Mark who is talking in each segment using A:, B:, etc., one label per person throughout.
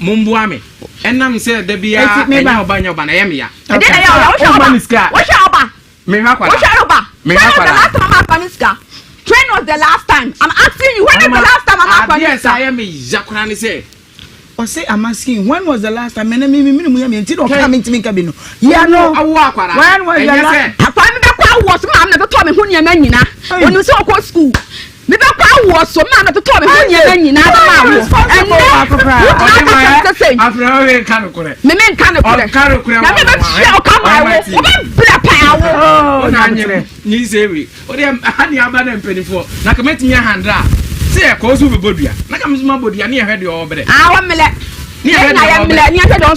A: Mumbuame. And I'm saying the beer, me now by your banana.
B: What's your oba? The last time I'm Paniska. When was the last time? I'm asking you, when was the last time I'm Paniska?
A: Yes, I am Jacarani say.
C: Or say, I'm asking, when was the last time? And me coming to me cabino. Yeah, no, I walk. When was the last time?
B: I was man never told me who you're menina. When you saw school. Maybe I was so man at the time when you're menina.
A: Say a cause of a body. Nakam's body, I near heard you over there.
B: I am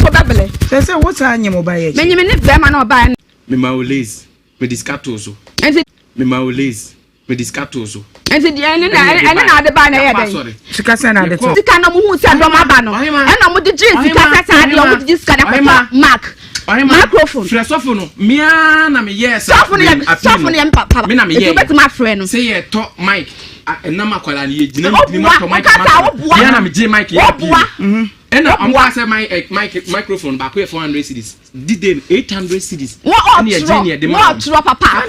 B: so babble.
C: Say, what's on your mobile?
B: Many minutes, them are not buying.
A: Me maules, me discatoso.
B: And it
A: me maules, me discatoso.
B: and the end, and another banner.
A: Sorry.
C: Chicasana,
B: The kind of who said Romabano, and I'm with the jeans, this kind of mark. Microphone.
A: Fresofono. Miana me yes.
B: Soften and papa.
A: Mina me yes.
B: My friend.
A: Say a talk Mike. And number kwala ni jina
B: ni
A: Mike. Miana me J Mike. And I'm going my microphone back here 400 cedis. Did 800 cedis.
B: What papa?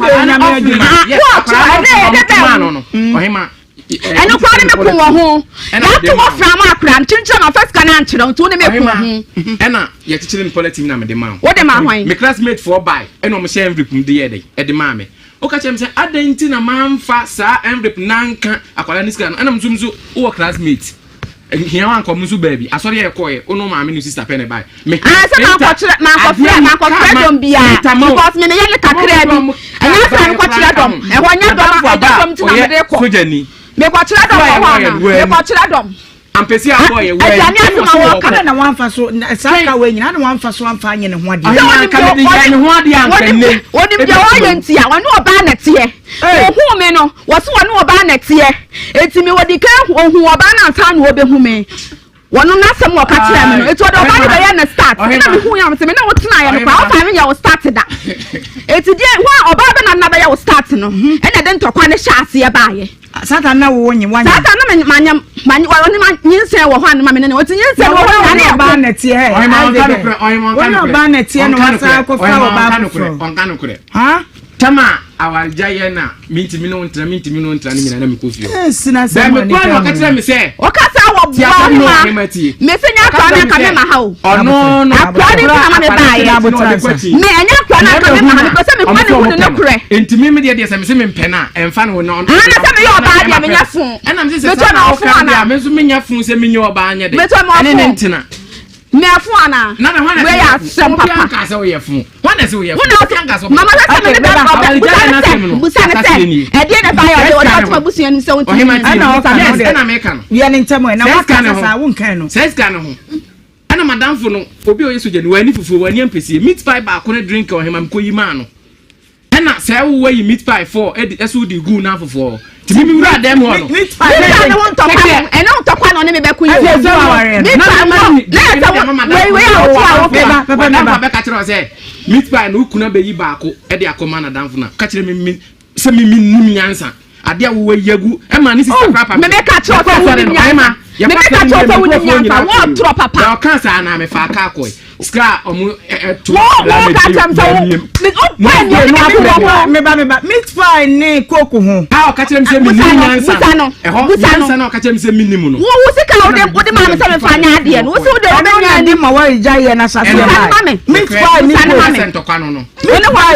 A: Ohema.
B: And no problem me home. And I to go from Akran, chincha my first can answer on to me home.
A: Anna, you're teaching politics na me the man.
B: What am I?
A: My classmate for buy. And I'm saying every pum the day at the mammy. Okay, I'm saying Adentina man fa sa and rip nanka aqualaniscan and I'm zoom classmates. Here one comes to baby. I saw you a no mammy sister penny by me. I said my friend be because me nearly and I'm quite and when you're from me watch that dom. I'm pesi a boy.
C: I don't want for so Saka when I don't want for so I'm finding and what
B: if you are no bannet here? Who may know what's one more bannet here? It's me what the care who are banner town will be who may. One not some more catch. It's what I start. I know who I am to me. No, tonight I was started that. It's a day why Obama and another was starting. And I didn't talk on the chassis about
C: Satan now when you want
B: Satan man you say one man what you say
C: bannet here. I'm bannet here no one huh?
A: Tama our Jayana meet me no intra me no intra ni na me kofi.
C: Yes na say
A: me kwa me say
B: o ka sa wo bua me senya kwa na ka me ma ha o no akwa ni na me ba ya me anya kwa na ka me ma ha because me kwa ni hu no kure
A: entimi me de say me se me mpena emfa no no
B: na say me yo ba dia me nya fun
A: na me say na o ka dia me so me nya fun say me nya oba anya de ene ne ntina
B: me fun ana we ya sem papa
A: ka say we ya fun wana say we ya fun
B: mama say me de busa say e dey na fire o dey ma busu yan say won
A: ana me kan
C: we ni ntamo na waka sa won kan no
A: says kan ho ana madam fo no obi o yeso je no wani fufu wani ampesi meat pie ba ko na drink Ohema mkoyi ma no ana say wo yi meat pie for esu di gu na fofo timi mi wura dem ho no
B: meat pie na won to kwa e na won to kwa no ne me be ku yi meat pie
A: na be ka kire o say meat pie no kuna be yi ba ko e de akoma na danfo na ka kire mi se mi num nyansa ade awo yagu e ma ni sister papa
B: me ka kire o say nyansa me ka kire o say woni nyansa wo tro papa
A: da ka sa na me fa ka ko ska omu to
B: la
C: me ba meat pie ne koko ho
A: ah ka kire mi se mi nyansa e ho nyansa na ka kire mi se mi nimu no
B: wo sika o de ma me se me fa nya ade no wo se o de o be nya
C: ade ma wa jaye na sase meat pie ni
A: ko to kwa no no
C: ene wa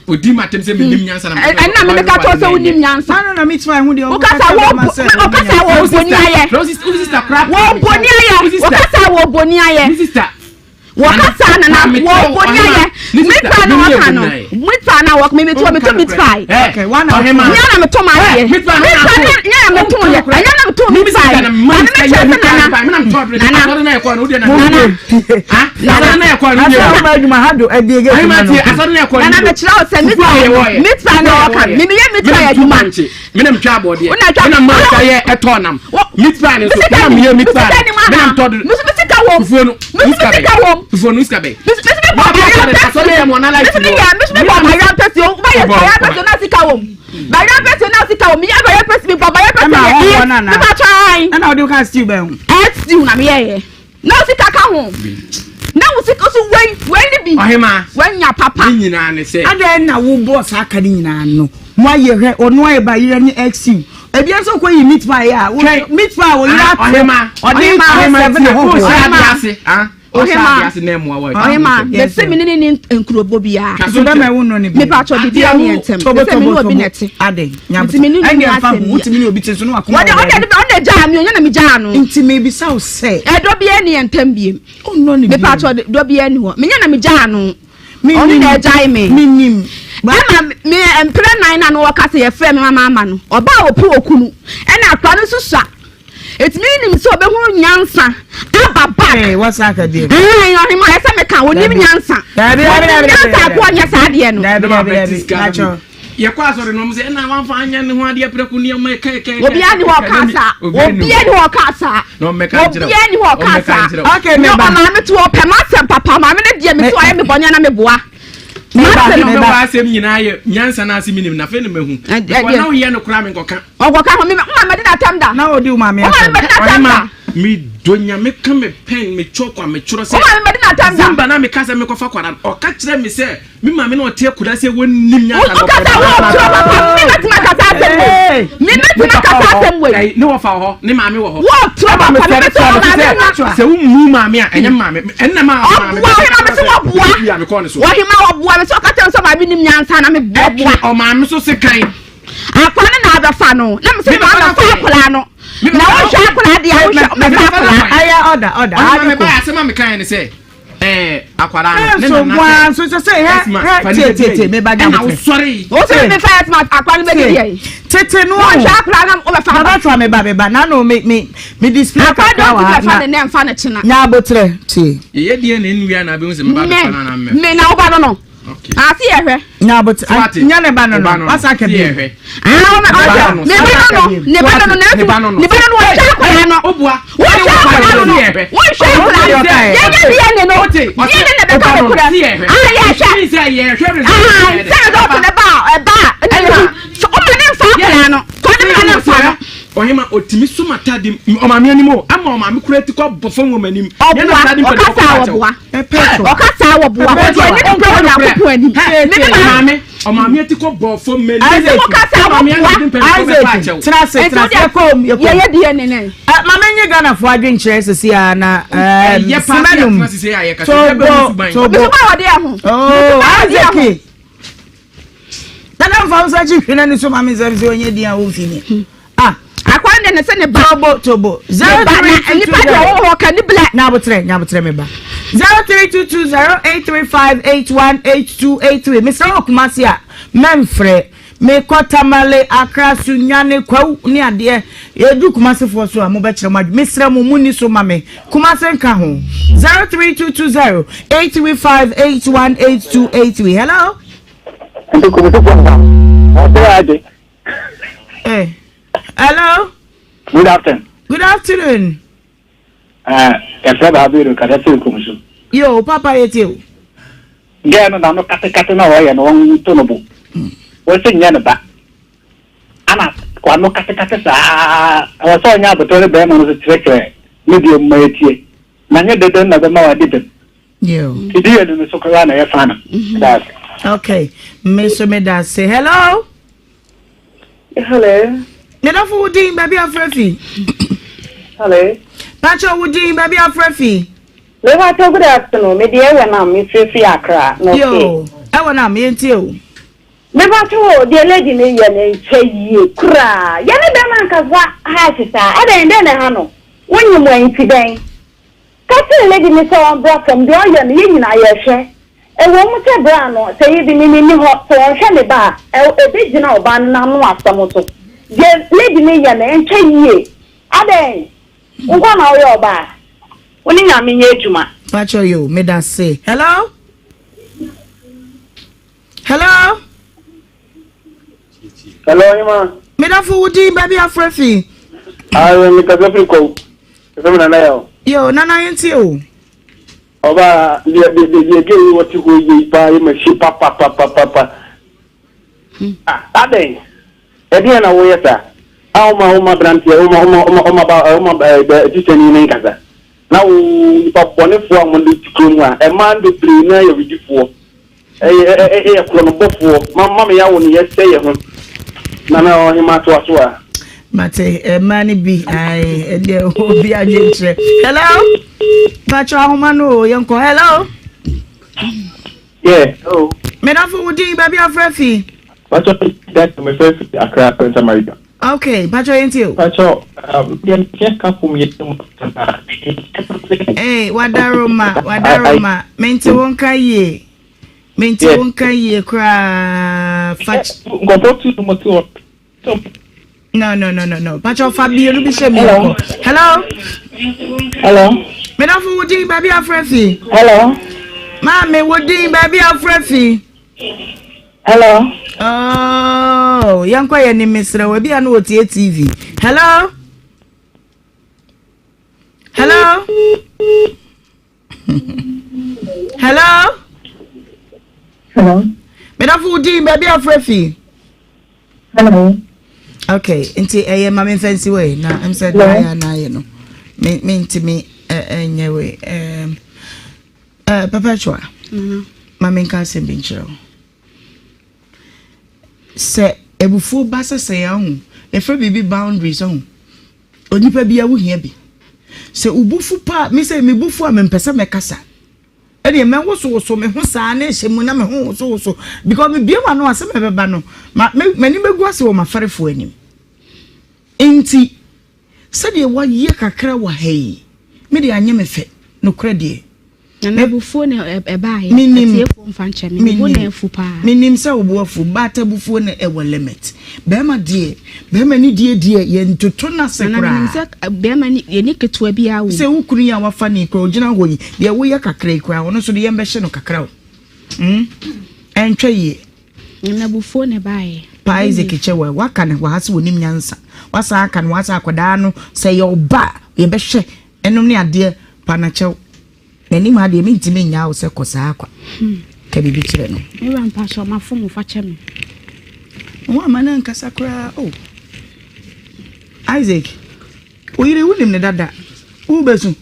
A: o di ma tem se mi nim nyansa na
B: na me ka to se o nim nyansa
C: na meat pie hu de
B: o ka sa wo boni aye
A: sister crap
B: wo boni aye o ka sa wo boni aye
A: sister
B: wakasa na wo boni aye meat pie na waka no meat pie na waka me to meat pie
C: okay one
B: nya na me to ma aye meat pie nya na me to ye nya na me to meat pie na me to
A: na ko no de na ha na ko no de
C: ma aduma hado abiege
A: na
B: me kira o se meat pie na waka me ye meat pie aduma
A: me na mtwa body na ma ka ye etonam meat pie no so na me ye meat pie me na mtod fufuo no fufuo no skabe
B: na sika ka ho na wo sika so wen ni bi
A: Ohemaa
B: wen nya papa
A: ni nyina ne se
C: adan na wo boss aka ni nyina no mo aye hwe ono aye ba yire ni XU ebi enso ko yi meat pie a meat pie wo yira
A: Ohemaa
C: Ohemaa 7 ho
A: Ohemaa na mo awo
B: Ohemaa the same ni nkrobo bia
C: so da me won no ni
B: me pa cho bi bia ni entem the same ni obi neti
C: aden nya
B: ntimi ni
C: anya fa ho ntimi ni obi tenso no akoma
B: wode ja mi onya na mi ja no
C: ntimi bi sa o se
B: do bia ni entem biem
C: no ni
B: me pa cho do bia ni ho me nya na mi ja no oni na jai me
C: minim
B: mama me empre 9 na no wakase ye frɛ me mama no oba opu okunu ɛna akwa no susua etimi nim se obehu nyansa ababa
C: what's aka dey
B: Ohemaa yesa me ka onim nyansa nyansa ko nya sa de no
A: ye kwa sori no mse na wan fa anya ne ho ade preku ne ma kai
B: obi ani ho kasa
A: no me ka njira
B: obi ani ho kasa
C: okay me ba
B: ma me to opɛ ma sem papa ma me ne de me to aye me bonya na me boa
A: me ba asem nyina ye nyansa na asem nim na fe ne mehu ko na wo ye no kura me ngoka
B: ogoka ho me ma de da tam da
C: na odi ma me
A: Ohemaa mi donya me ka me pen me chokwa me churo se zamba na me kasa me kofa kwara o ka kire me se me ma me na o te kuda se wonim nya
B: ka o kasa wo churo papa me metima kasa atem me metima kasa atem we
A: ne wo fa ho ne ma me wo ho
B: wo churo papa me
A: se wo mu ma me a enye ma me enna ma
B: me Ohemaa me se wo boa Ohemaa wo boa me so ka tem so ma bi nim nyansa na me boa
A: o ma me so se kan
B: akwane na abafa no na me se ma na fa akula no na wo hwa akula de a wo hwa me fa akula
C: aya order
A: me ba asema me kan ne se akwara
C: ne na so say he me ba ga
A: na sorry
B: o se me fa smart akwara me de ye
C: tete no
B: wo hwa akula na wo fa
C: ba twa me ba na no me display
B: akwa wa fa de ne mfa ne china
C: nya abotre tie
A: ye die ne nwia na be hu se me ba fa na
B: me na wo ba no
A: okay
B: asi ehwe
C: nya abotre nya ne ba no asa ka bi
B: me ba no ne ba no wo hwa akula no
A: obua
B: wo hwa akula no wo hwa akula no ye ne no ye ne be ka kura ye hwa
A: se ye hwa
B: se do ko ne ba so o me ne fa akula no ko ne ne fa no
A: Ohemaa otimi sumata di o ma me animo ama o ma me kura ti ko bofo wo manim
B: ye na sa di pe ko o ka sa wo boa o je ni pro na ko ani
A: me o ma me ti ko bofo manim
B: o ka sa wo boa
C: trase ko
B: ye di ne ne
C: ma me nye Ghana fo adwen kire sesi a na
A: ye pa sesi a ye ka se be suban
B: so ba wo de ho
C: azeki dada fa usa chi hwena ni so ma me service onye di a wo fini
B: akwande ne se ne ba
C: tobo
B: 0322 ni pa de wo ka ni bla
C: nya botre me ba 03220835818283 Mr. Okumasi a memfre me kotamale akrasu nyane kwa ni ade edu Kumasi fo so a mo be kire mo mesra mo muni so ma me Kumasi nka ho 03220835818283 hello hello
D: good afternoon
C: yo papa yetio
D: gano na no kate na wa ya no won to no bu wo se nya na ba ana kwa no kate sa wa so nya bo to be mo no tire medium ma etie na nya de na be ma wa de
C: yo
D: idi ye no so kwa na ya fana that
C: okay me da say hello me da fu din baby afrafi
D: hello
C: pacho wudin baby afrafi
D: me wa to good afternoon me dey we na me free akra no
C: yo e wona me entie o
D: me ba to the lady ne ye ne cheye kra ye ne be man ka za ha tita e den ne ha no wonyi mo enti den ka se lady ne so on bra from the ye ne nyina ye hwe e wo mu te bra no se ye bi ni ho so hwe ne ba e be gina oba na no asam to the lady ne ye ne cheye aden ngwa na oyo oba woni nya me nye adwuma
C: pacho yo me da say hello
D: Ima
C: me da fu wudin baby afrafi
D: ayo me ka zafi ko na na
C: yo nana entie o
D: oba de ge woti ko yi pa yi ma shi pa ade e na wo yesa uma branti uma ba titani ne kaza
E: Now, Paponifo, Mondicum, a man to play near your before. A chronobophore, Mamma, I won't yet say him. Nana, him at Waswa.
C: Mate, money be I, dear, who be a gentry. Hello? Pacha Mano, Yanko, hello?
E: Yeah, oh.
C: Medafu would be baby of Refi.
E: Pacha, that's my first Accra, Prince America.
C: Okay, Pacha ain't you?
E: Pacha, can't come for me.
C: Hey, Wadaroma, Mente wonka ye. Mente wonka ye cry.
E: Go to the motor.
C: No. Pacha Fabio, you be hello. Hello?
E: Hello?
C: Medafu would be baby of Refi.
E: Hello?
C: Mammy would be baby of Refi.
E: Hello?
C: Oh, young quiet name, Mr. Will be an OTA TV. Hello? Hello? Hello?
E: Hello?
C: Medafu di baby of Refi.
E: Hello?
C: Okay, into a mammy fancy way. Now I'm said, na you know. Mean to me, anyway. Perpetua. Mammy can't be sure. Say, a before Bassa say, if a baby boundaries on. Onipa bia wo hia bi. Se ubufu pa me say me bufu am mpesa mekasa. E de me wo so me ho saa na ehemu na me ho so because me bia no ase me beba no. Mani begu ase wo mafarefo anim. Enti se de wa ye kakra wa hei. Me de anye me fe no krede.
B: Na bufu na ebae.
C: Minim
B: mfa nche me bu na efu pa.
C: Minim se obo afu bata bufu na e limit. Bema ni die ye ntoto na sekra.
B: Na minim se bema ni ye ni ketua bia wo.
C: Se ukuru ya wafa ni kro gina ho yi. De wo ye kakra ikra wono so de ye mbehye no kakra wo. Entwe ye.
B: Na bufu na bae.
C: Pa Isaac chewe waka ne wahase wonim nyansa. Wasa aka ne wasa akoda no se ye oba ye behye enum ne ade pa na chew. Nani ma de mintimi nya wo se kosa akwa. Ka bibi kire no.
B: E wa mpa so mafo mu fa cheme.
C: Wo amana nkasa kra oh. Isaac. Oyire wunim ne dada. Wo besu.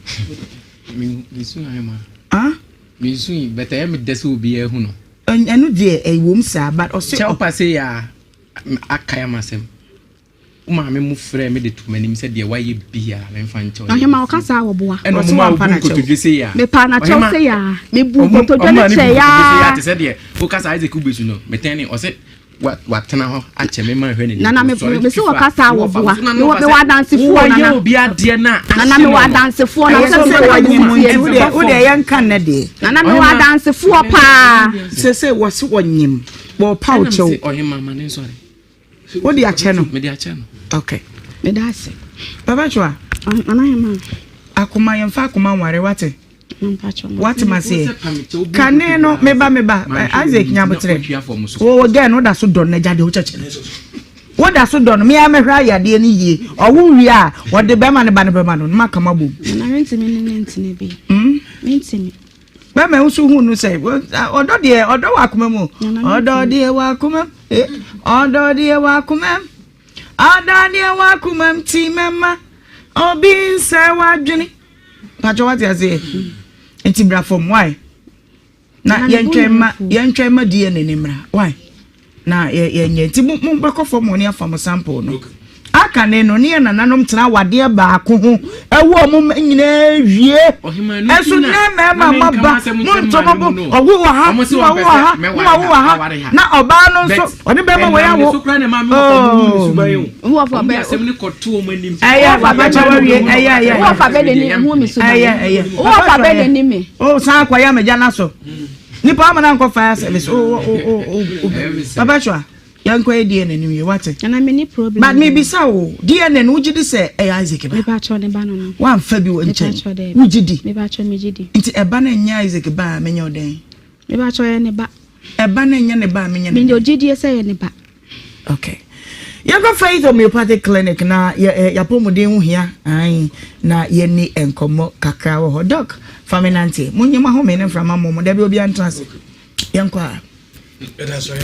A: Misu ayema.
C: Ah?
A: Misu beta ya me desu obi e hu no.
C: Enu de e wom sa but o se
A: o passe ya akaya masem. Uma me mu frɛ me de to manim sɛ de waye bia me mfa nkyɛw.
B: Ahema o kasa wo boa.
A: Ɛno mo ma wo kotodwe se ya.
B: Me pa na kyɛw se ya. Me bu kotodwe ne kyɛ ya.
A: Te sɛ de o kasa Isaac ubesu no. Me tani o se watena ho akyɛ me ma hwɛ ne.
B: Na me se wo kasa wo boa. Me wa dance fo na.
A: Wo obi ade na.
B: Na me wa dance fo na se wo nyim.
C: Wo de yan kan na de.
B: Na me wa dance fo pa.
C: Se wo se wonyim. Wo pa wo kyɛw.
A: Ohema ma ne sorry.
C: Wo de akyɛ no.
A: Me de akyɛ no.
C: Okay.
B: Me dase.
C: Baba chwa.
B: Anahema.
C: Akuma yemfa akuma ware wate.
B: Mpacho.
C: What ma say? Kane no meba Isaac nyabotre. Wo again no da so don na jade wo cheche. Wo da so don me amehwa yade ni yie. Owo wi a wo de bema ne ba ne bema no maka mabom.
B: Na rentimi ne ntine bi. Mentimi.
C: Bema usu hu no say odo de odo wa akuma mu. Odo de wa akuma. Odo de wa akuma. Adania wa kumam ti mema obi nse wadwini pacho what you say enti bra from why na yentwe ma die nenimra why na yenye enti mu bekọ from oni afam sample no aka ne no ne nananom tena wade ba ko ho ewo mu nyina wie eso na mema maba mu ntomo owo wa ha na oba no nso oni be ma we awo wo fa be asem ni koto o manim aya fa be chawa wie aya
B: wo fa be de ni hu mi so aya wo fa be de ni me
C: o san kwa ya meja na so ni pa ma na nko fa asem so baba chwa yanko edie na niwe wate
B: na me ni problem
C: but me bisa wo DNA no ugidi se Isaac ba
B: me ba cho ne ba no
C: wan fa bi wo nche ugidi
B: me ba cho me gidi
C: nti eba na nya Isaac ba menya oden
B: me ba cho ye ne ba
C: eba na nya ne ba menya
B: me ndo gidi se ye ne ba
C: okay yanko faith homeopathic clinic na ya pomodin hu hia ai na ye ni enkomo kakra wo doc faminante munyima ho me ne frama mo da bi obi antrance yanko a
F: That's why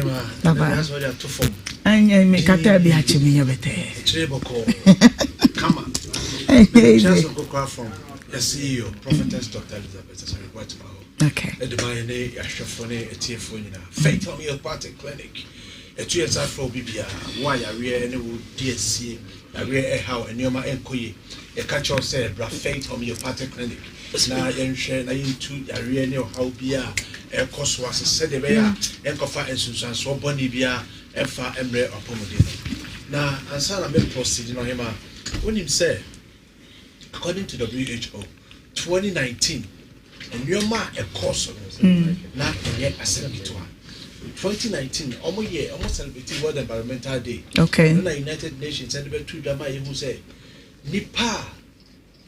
F: that's why they are too form.
C: Anya me kata bi achimi yabete.
F: Cheboko. Come on. Just go craft from. CEO, Prophetess Dr. Elizabeth, sorry, what about?
C: Okay.
F: The Mayane, Ashafone, a Tiafonina, Faith Homeopathic Clinic, a 2 years after BBA, why I rear any DSC, I rear how and Yoma Enkoye, a catch all said, Faith Homeopathic Clinic. Now, and share, I into a real how Bia, a cost was a said the bear, and Kofa and Susan, so Bonnie Bia, and Far Embre or Pomodino. Now, and Sarah may proceed in him, when him said, according to WHO, 2019, and your ma a course not yet assembly to 2019, almost celebrating World Environmental Day.
C: Okay.
F: The United Nations and the two Dama who say Nipa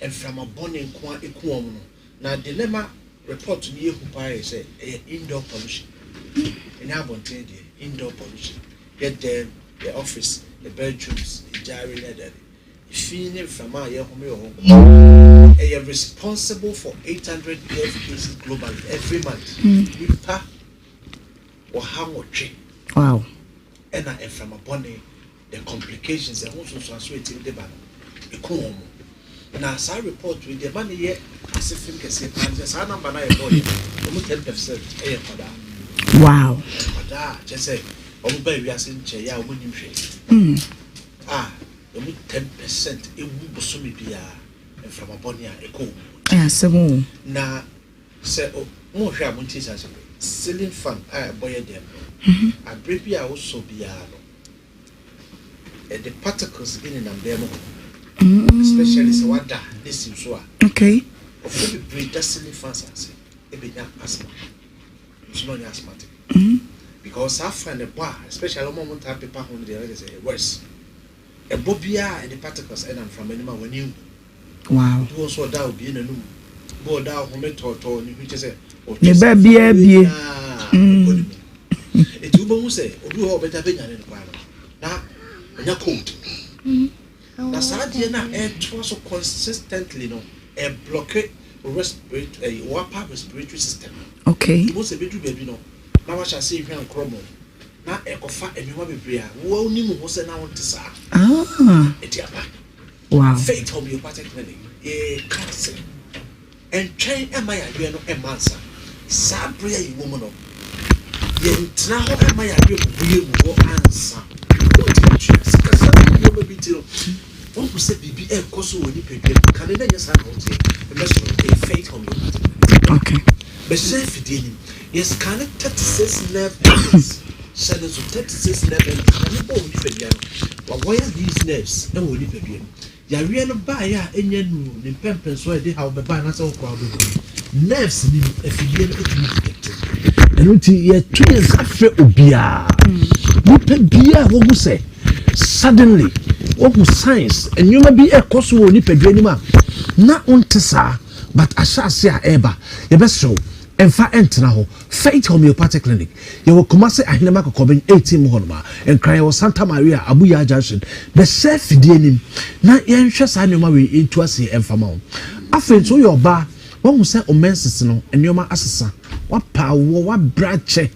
F: and from a bonning qua equum. Now, dilemma report to me who buy say indoor pollution. In Abonte, indoor pollution. Get there, the office, the bedrooms, the diary leather. Feeling from my home, they are responsible for 800 death cases globally every month. Nipa or how much?
C: Wow.
F: And I from a bonnet, the complications and also translating the banner. Now, as I report with the money yet, as if you can say, I'm just a number 9 boy, almost 10%.
C: Wow.
F: Just say, oh, baby, I sent Chaya winning trade. Ah. 10% it will be be from a bonia echo.
C: Yes,
F: now say, oh, more shamuntis as a ceiling fan, I boy them. I briefly also be the particles in them, especially so what that this is so.
C: Okay.
F: Of the breed that ceiling fans are saying, a bit asthma. It's not asthmatic. Because I find a bar, especially a moment I paper on the other say worse. A bobia and the particles and I'm from animal when you
C: wow.
F: Do also that be in a room. Board out home to which is a
C: baby.
F: It will say, or do all better than in the parlor. Now, you're cold. Now, Sardiana and so consistently no a blockade respiratory a wapa respiratory system.
C: Okay.
F: It was a bit baby no. Now I shall see you and chromo. Na ekofa enuma bebrea wo ni mu hose na wonte sa etiaba
C: wow
F: Faith Homeopathic Clinic cancer and train am ya no emansa sabria yi wo mu no ye ntra ho am ya buye mu wo ansa kasa yo be bitiro won ku se bibi ekoso woni pedwe kan na nya sa no tie e be so Faith Homeopathic.
C: Okay,
F: be se fidini yes can 36 nerve endings. Send us to 36 levels. Why are these nerves? And we live again. Ya real buyer, and you know, the pempers where they have the balance of crowd. Nerves, if you get it, and until ye 2 years after Obia, what Bia, what you say? Suddenly, what was science, and you may be a cosmo nipedrenima. Not on Tessa, but I shall say, Eba, the best show. And far enter now, Faith Homeopathic Clinic. You will come say, I never could 18 Mohonma and cry or Santa Maria, Abuya Junction. The chef dealing now, young chess animal into us here and from on. I think so your bar, one will say, O Mensino, and your ma assassin. What power, what brache,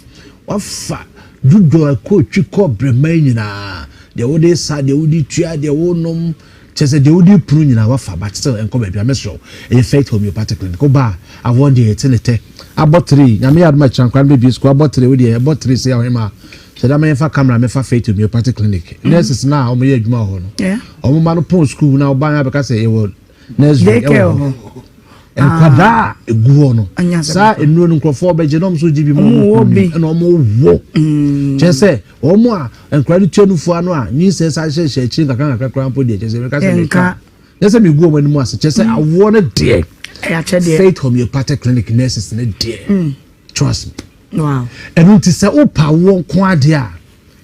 F: what fat, do do a coach you call Bremanina. The old days sad, the woody tria, the old nom. Chese de udi prune na wafa but still enko baby amesro e Faith Homeopathic Clinic ko ba awon de etenete abotri na me adma chankwan baby school abotri we de abotri say Ohemaa se da me fa camera me fa Faith Homeopathic Clinic nurses na o me adwuma ho no
C: yeah
F: o mo ma no pon school na oban abeka say e wo nursery e wo enkwada eguo no sa enuro no nkrofo beje no so gibi mo na o mo wo chese o mo a enkwada tuanufu anu a nyi se sa hye chi nkaka krampo de chese me ka se me ka chese me guo mani mu ase chese awo no de Faith Homeopathic Clinic nurses ne de trust me
C: wow
F: and unti se o pa wo nko ade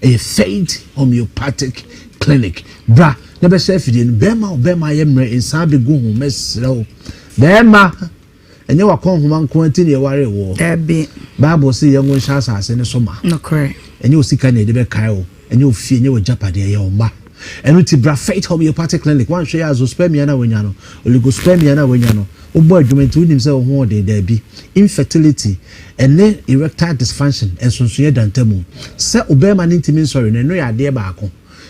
F: a Faith Homeopathic Clinic bra na be chef de bema yemre insan be go hu mesrew Bema, and you are calling one quantity worry war. There be Bible see young shas as in the summer. No correct. And you see can the Kyle, and you feel you Japanese your ma. And with the Faith Homeopathic Clinic, one share as spermiana winyano, oligospermiana winyano, o boy doing to himself more day there be infertility and then erectile dysfunction and so dantemu. Say Obama intimate sorry, and no idea back.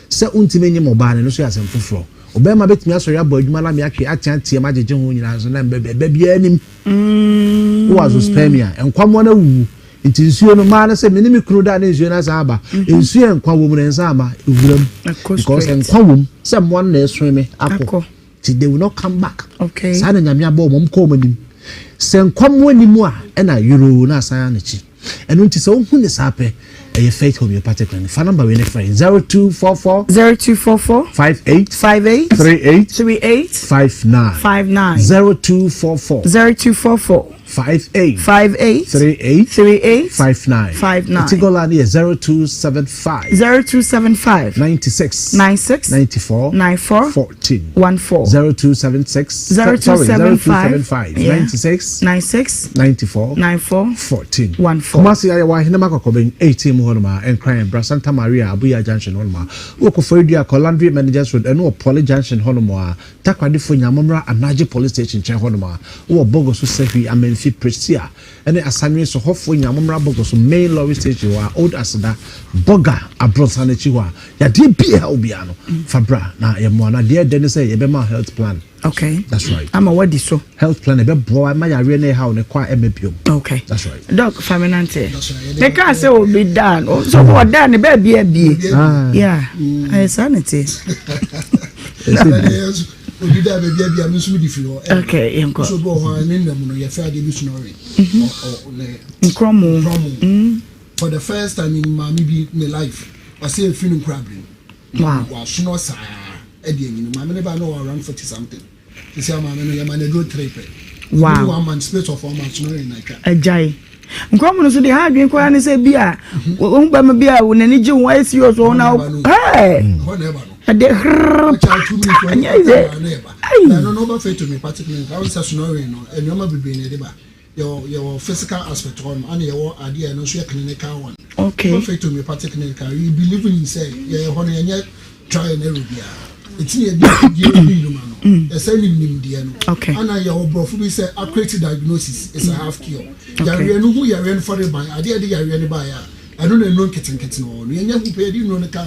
F: Say untimate mobile and no say as a fufro. obema betimi asori abo adwuma la me atwe atiantie majeje ho nyina so na bebe bia nim wo azo spermia enkwamo na wu nti nsuo no ma na se me ni me kunu da na nsuo na sa aba nsuo enkwa wo mu na nsa ama ewuram because enkwa wo se mo na esweme akọ ti they will not come back
C: okay
F: sa na nyame aba mo ko manim se nkwam wani mu a na euro na asan na chi eno nti se wo hu ne sa pe a faith homeopathic clinic. Phone number we 0244 58 38 59 0244 58 38 59 Tigola ni 0275 96 94 14 0276 96 94 14 Kumasi ya wa hina makokoben 18 honoma en crime bra Santa Maria Abuya Junction honoma woko for idua Colandry Managers Road eno Poly Junction honoma takwadefo nyamomra Anaje Police Station chen honoma wo bogo so sefi amenfi presia ene asanwe so hofo nyamomra bogo so main lorry station wa old asada boga abrosa na chiwa ya de bia obia no fabra na ye mo na de de say ye be ma health plan.
C: Okay,
F: that's right.
C: I'm a what so
F: health plan e be bro ma ya re na how ne kwa emepio.
C: Okay,
F: that's right.
C: Doc Faminante they can't say will be done so what done be yeah sanity
G: obi da bia bia me so di filo
C: okay yenko
G: so bo ho ne ndam no ye fa de bi snoring
C: nkromo
G: for the first time in my life I say a feeling problem
C: wow
G: was no sa e de nyinu ma me ne ba no around 40 something you see ma me no ye ma ne go trip
C: wow
G: 1 month space of 4 months no in like
C: ajai nkromo no so de ha adwen kwa ne say bia wo ba me bia wo nani ji wo esi yo so na hey
G: ho ne ba no
C: ade
G: no ba fit to me particularly I was snoring no and you ma be ne de ba your physical aspect on and your idea no so clinical one
C: okay
G: ba fit to me particularly you believe in say you hono yenye try and error bia it's near the no man no say nim dia no
C: okay
G: and your brofo be say accurate diagnosis is a half cure yare no hu yare no for the ban idea de yare ne ba ya I don't know kitten no yenye hu pe di no ne ka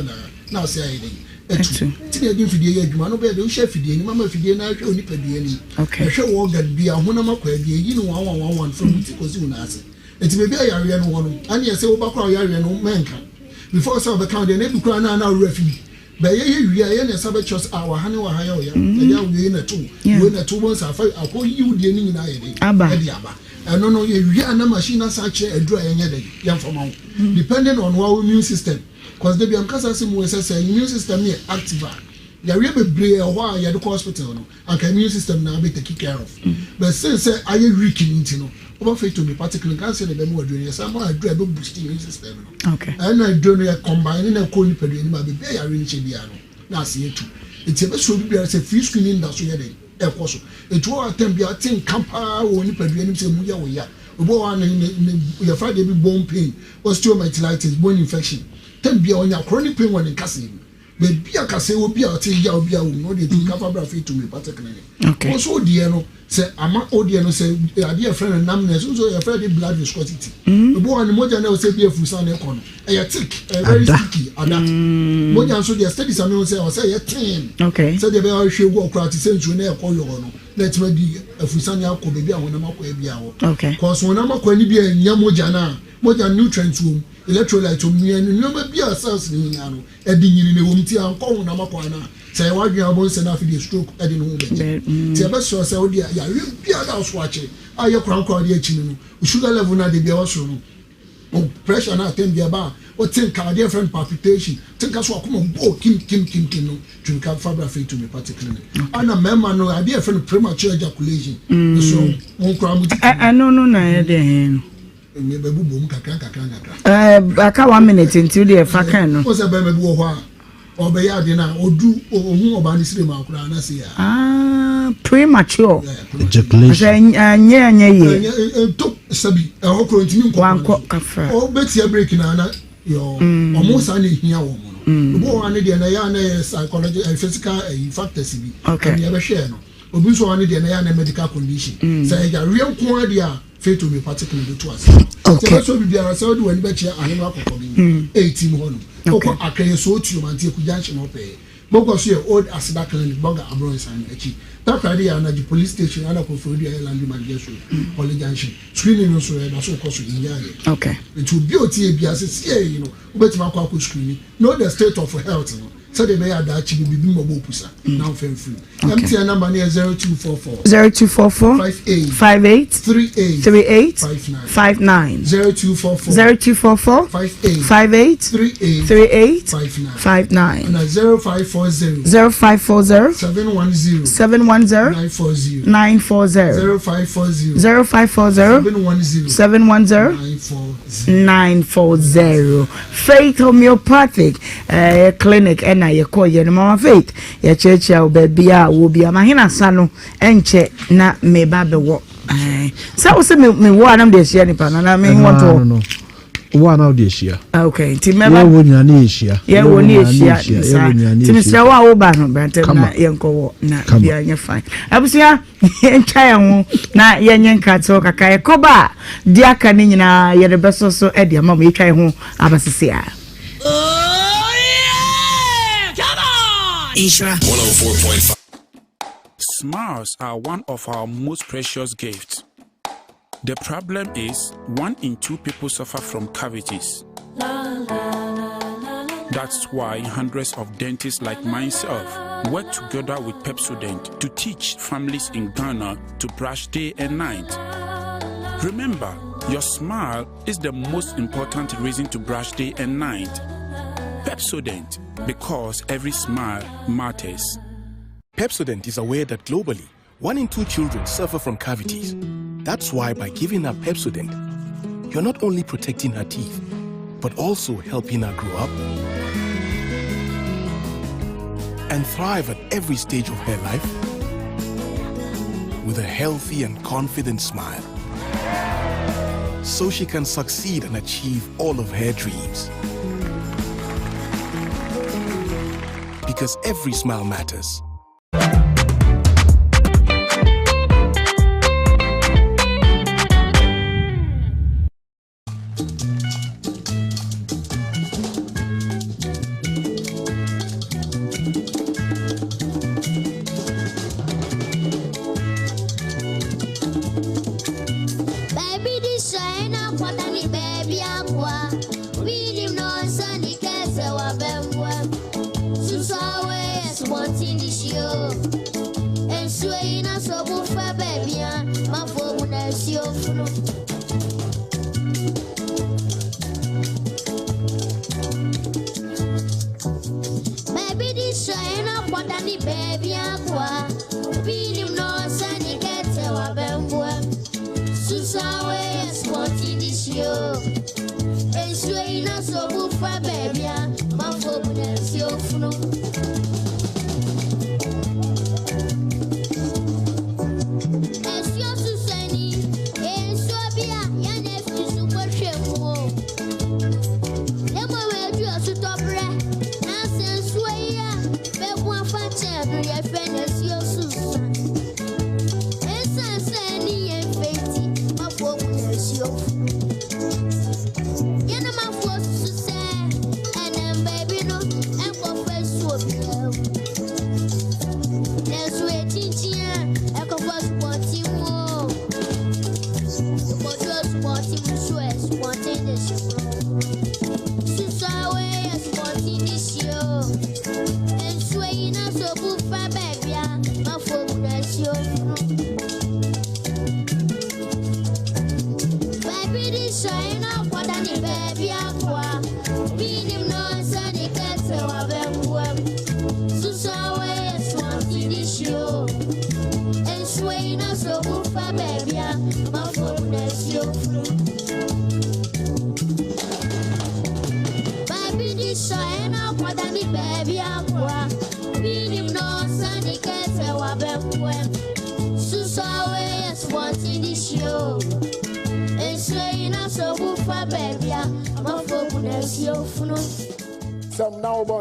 G: na say I etu ti dey fidie ye adwuma no be dey hwe fidie ni mama fidie na hwe oni padie ni hwe wo gad bia ho na makwa bia yi no 1111 from ti kosi una ase eti be bia yare no wono ani ye se wo bakwa yare no menka before so be count dey na bikura na refi be ye wi ye na sabe chos awa hane wa haya oya e ya wi na tu we na tu bon sa fa akọ yi udie ni nyina ye dey e dey aba eno no ye wi ana machine sa che adura ye nye dey ya fama depending on our immune system because they be am kasa se mo say immune system here active ya we be brave or ya the hospital no and immune system na be take care of but since I weak into no over fit to be particularly can say the mo adwene say mo adwene be boost immune system no
C: okay
G: and I don't know combine na ko ni pedu ni ma be ya re ni che bia no na se etu enti be so bia say free screening da so ye dey e ko so etu o atem bia tin kampa wo ni pedu ni say mu ya wo ya obo wa na ya fa dey be bone pain osteomyelitis bone infection tambia onya chronic pain when in kase be bia kase wo bia o te ya obi a wo no dey think kafa bra fit to me particularly okay so die no say ama odie no say ade a friend nam na so your friend blood viscosity obo wa ni moja na o say bia fusa na ekono e ya thick very sticky ada moja so dey studies am no say o say ya thin
C: okay so
G: dey be o hwe go okra ti sentu na ekoyo no let me di afusa na akọ be bia wo na makọ e bia wo
C: okay
G: cause wo na makọ ni bia nya moja na moja nutrients wo electrolyte no ma bia cells ni ano e di nyiri ne wo mti anko na makwa na say wa dwan abon se na fi di stroke e di no be ti e be so say o di ya we bia da so ache aye kran di achi no sugar level na de bia wo so no pressure na tem bia ba o think cardiac friend palpitation think so akoma bo kim no drink up fabra fit to me particularly ana mema no idea friend premature ejaculation so won kra mu
C: no na e de
G: me be bubom kakran
C: aka 1 minute until the fakan no
G: o se be me bi wo ho a o be ya de na odu ohun oba ni sire ma kura na se ya
C: premature
F: ejaculation
C: anya ye
G: to sabi e ho kro ntimi
C: nko kafra
G: o betia break na yo omo sa na hia wo mo no bo wa ne de na ya na psychology physical factors bi
C: okay
G: ya be hwe no obi so wa ne de na ya na medical condition say ya real ko ade a fit to me particularly to us okay so bi biara so do wani be chia ahema akoko bi 18 ho no oko akaye so otu man tie ku junction ope Bogos here old Asida clinic, Boga Abroad and Echi. That idea and the police station and a Kofodia Land Magistrate, College Junction, screening also that's all cost in Yaya.
C: Okay.
G: It will be OTA as here, you know, but Mako screening, know the state of health. So they may have that chicken be mobile pusa. Now fair free. MTN number near 0244 58 38 59 0244 58 38 59 and 0540 710 940 0540 710
C: Faith Homeopathic clinic and ye call ye mama Faith ye church ya baby ya wo bia mahina sano enche na me ba be wo so say me wo anam de share ni pa na me want to
F: one out this year.
C: Okay, Timeba.
F: Yeah, when you are Asia.
C: Yeah, when you are Asia. Timisa wa oba no brante na yenko wo na bia nya fine. Abusia encha ho na yenye nkato kaka e koba dia aka ni nyina ye de beso so e dia mama yetwa ho abasese a.
H: Oh yeah! Come on! Nhyira 104.5.
I: Smiles are one of our most precious gifts. The problem is 1 in 2 people suffer from cavities. That's why hundreds of dentists like myself work together with Pepsodent to teach families in Ghana to brush day and night. Remember, your smile is the most important reason to brush day and night. Pepsodent, because every smile matters.
J: Pepsodent is aware that globally, 1 in 2 children suffer from cavities. That's why by giving her Pepsodent, you're not only protecting her teeth, but also helping her grow up and thrive at every stage of her life with a healthy and confident smile, so she can succeed and achieve all of her dreams. Because every smile matters.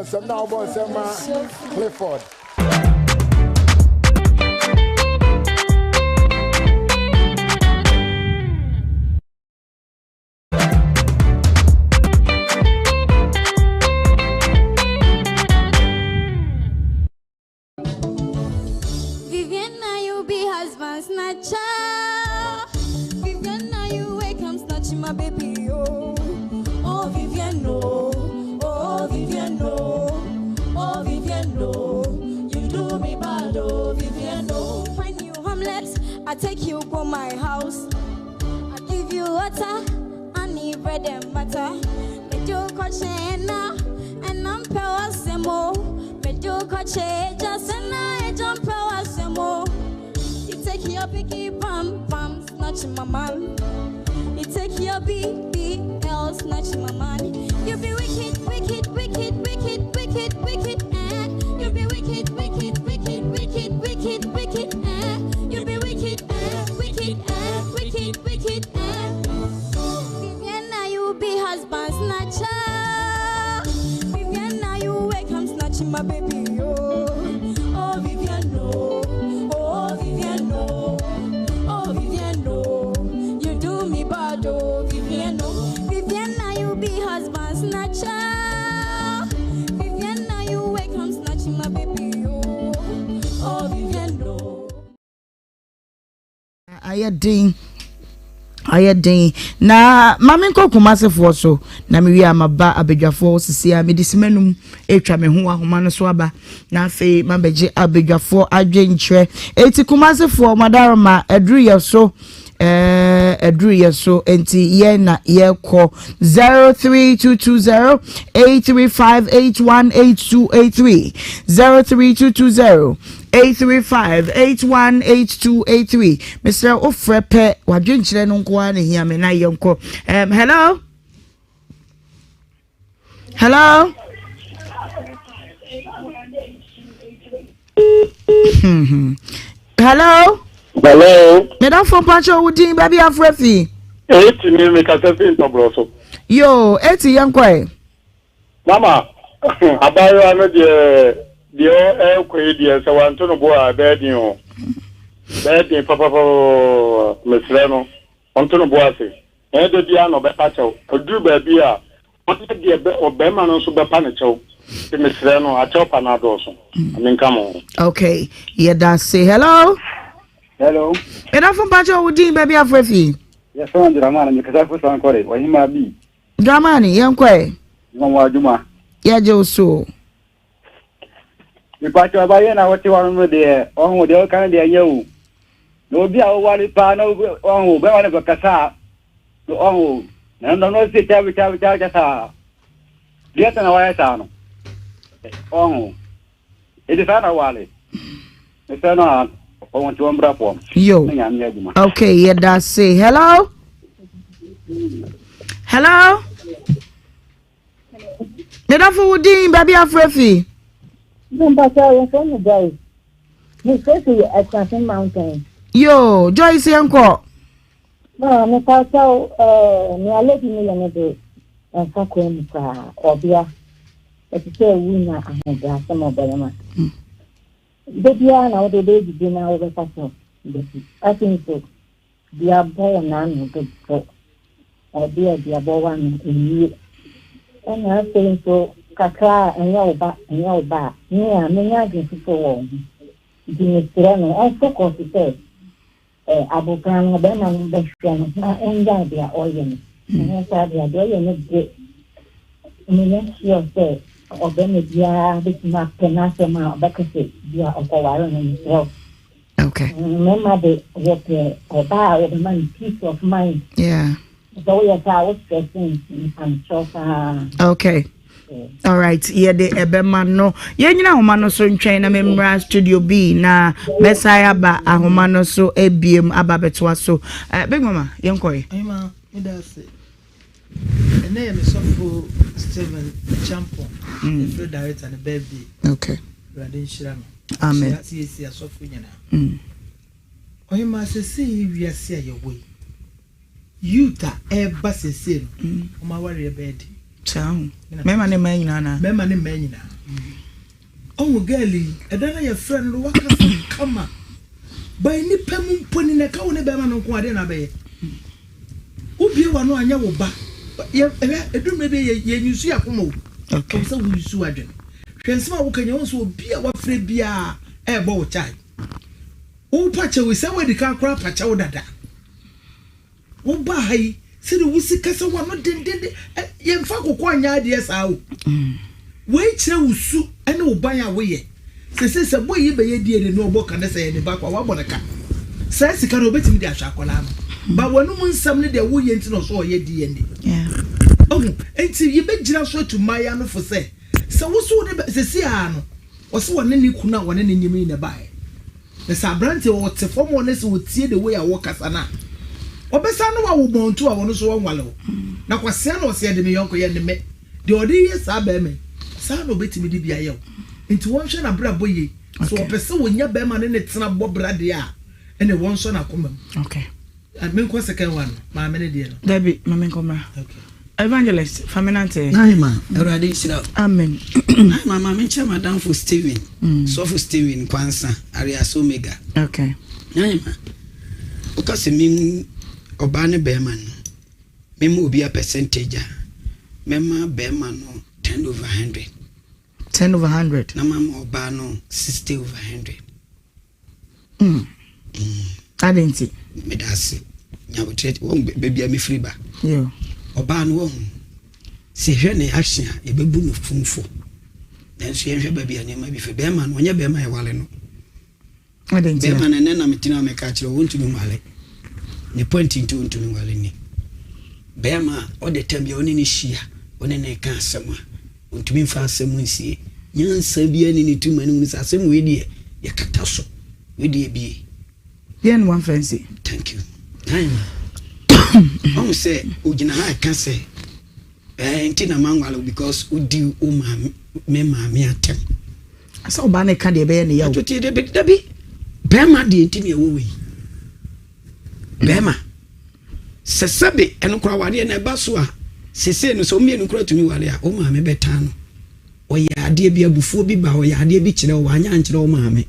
K: Some now born, Clifford.
L: snatching my baby, oh. Oh, Vivian, no. Oh, Vivian, no. Oh, Vivian, no. You do me bad, oh, Vivian, no. Find you homeless, I take you to my house. I give you water, I need bread and butter. Me do coche now, and I'm power semo. Me do coche just and I jump power semo. You take your picky pam pam, snatching my man. You take your BBL, snatching my money. You be wicked, wicked, wicked, wicked, wicked, wicked, eh. You be wicked, wicked, wicked, wicked, wicked, wicked, eh. You be wicked, wicked, wicked, wicked, eh. Viviana, you be husband snatcher. Viviana, you wake, I'm snatching my baby, oh. Oh, Viviana, oh, Viviana, oh, Viviana. You do me bad, oh, Viviana. Viviana, you be husband snatcher. Viviana, you wake, I'm snatching my baby, oh. Oh, Viviana.
C: Ayadin na mame nko kumasefo so na me wi amaba abedwafo sisia me disimanum etwa me ho ahoma no so aba na afi mabeje abedwafo adwenkyre eti kumasefo madaroma aduru yeso enti ye na ye ko 03220 835818283 03220 835818283 Mr. Ofrepe wadwenkyere no nko ana hia me na yenko hello hello hello
E: hello
C: me don phone pacho udin baby afrefi
E: eti mi me ka se fin to broso
C: yo eti yenko
E: mama abayo ano de kwai die se wanto no bo a bedin o bedin papa mesreno onto no bo ase de dia no be pacho odu ba bi a onto de be obema no so be pa ne chew mesreno a chew pa na do so aminka mo
C: okay yeah that say hello
E: hello
C: ena from pacho udin baby afrefi
E: yes so ndramana mi kaza ko san kore Ohemaa bi
C: dramani yenko
E: mo aduma
C: ya joso
E: Ipacho abaye na wote wanu de ohun de kan de yewu no bi a wali pa na ohun be wani bakasa no ohun na no se tabi sa dieta na waya sa no ohun edi sana wali sana ohun ti ombra po
C: yo okay yeah that say hello hello Nedafu udin baby afrefi Yo, Joyce yanko.
D: No, me pasao me aleti me ya de fa ko mi ka obia. E ti se wina ahobra se mo belema. Bebia na o de di na o be pasao. I think so. Dia boy na no to so. Dia boy wan ni. And I think so kakra enya oba ni a me nya gin so wo. Di me tirano I focus it. Abokan be na be hwɛ na enja dia oyen na sa dia do ye ne de me ne sure say obe me dia be ma pena se ma ba ka se dia okowaro ne so
C: okay
D: me ma de what oba o man peace of mind
C: yeah
D: so we are out stressing and so
C: okay all right yeah the ebema no ye nyina homa no so ntwen na memra studio B na Messiah ba ahoma no so ebiem ababetwa so big mama yenkoi
M: Ohemaa me da se ene me sofo Steven Champion the director and baby
C: okay
M: brother Nhyira no
C: amen
M: see sofo nyina Ohemaa se see wiase ayewe yuta eba se se o ma ware bed
C: Ciao. Mema ne manyina na.
M: Mema ne manyina. Owo gali, edana your friend waka kama. By ni pemu mponi na ka wo ne bema no ko ade na be. Ubie wa no anya wo ba. Ye edum be ye nyusu yakoma wo. Okay. So we yusu adwen. Hwensema wo kanya wo so obi a wa frɛ bia e bo wo chai. Wo pache we se we di ka kra pache wo dada. Wo ba hai See the wusi kasa wa no den ye mfa kokko anya ade saa o we kire wusu ene oban a we ye se boy yi be ye die ne no obo kana se ye ne ba kwa wa boneka sai sika no betim de ahwa akola no ba wonu mu nsam ne de wo ye ntino so ye die ne oh enti ye be gira so to maya no for se wusu ne se si a no wo se wone ne kuna wone ne nyimi ne bae na sa brante wo te fom wone se wo tie de we a wo kasa na obesa no wa wo bontu a wono so wonwale na kwase na ose de me yonko ye ne me de odi ye sa ba me sa no betimi di bia ye nti won hwe na bra boye so obesa wonya ba ma ne tena bo brade a ene won so na komam okay and men ko second one ma me ne de no
C: Debbie ma men komra okay evangelist faminante
N: naima erade sira
C: amen
N: naima ma men chama down for Steven so for Steven kwansa Arias Omega
C: okay
N: naima ukase min oba ne bema no memo obi a percentage a mema bema no 10/100
C: 10/100
N: na mama oba no 60/100
C: adenti
N: medase nyabotre won bebia me free ba
C: yo
N: oba no won se hwe ne action a ebebu no funfo den so ye hwe bebia ne ma bi fe bema no onye bema ye wale no
C: adenti
N: bema ne na metina me ka kire won tumi wale ne point into ntumi wale ni bema o de tambia oni ni hia oni ne ka asema ntumi mfa asemu nsie nyansa bia ni ni tuma ni nsa asemu we die ye kata so we die bie
C: yen one fancy
N: thank you I'm say ujina ha ka say ntina mangwalo because udi o ma me ma me atem
C: asa oba ne ka de be ne yawo
N: tuti de bi bema de ntimi e wo wi bema sesabe eno kura wade na ba so a sese no so me enu kura tumi wale a o ma me beta no o ya ade bi abufuo bi ba o ya ade bi kire o anya nkire o ma me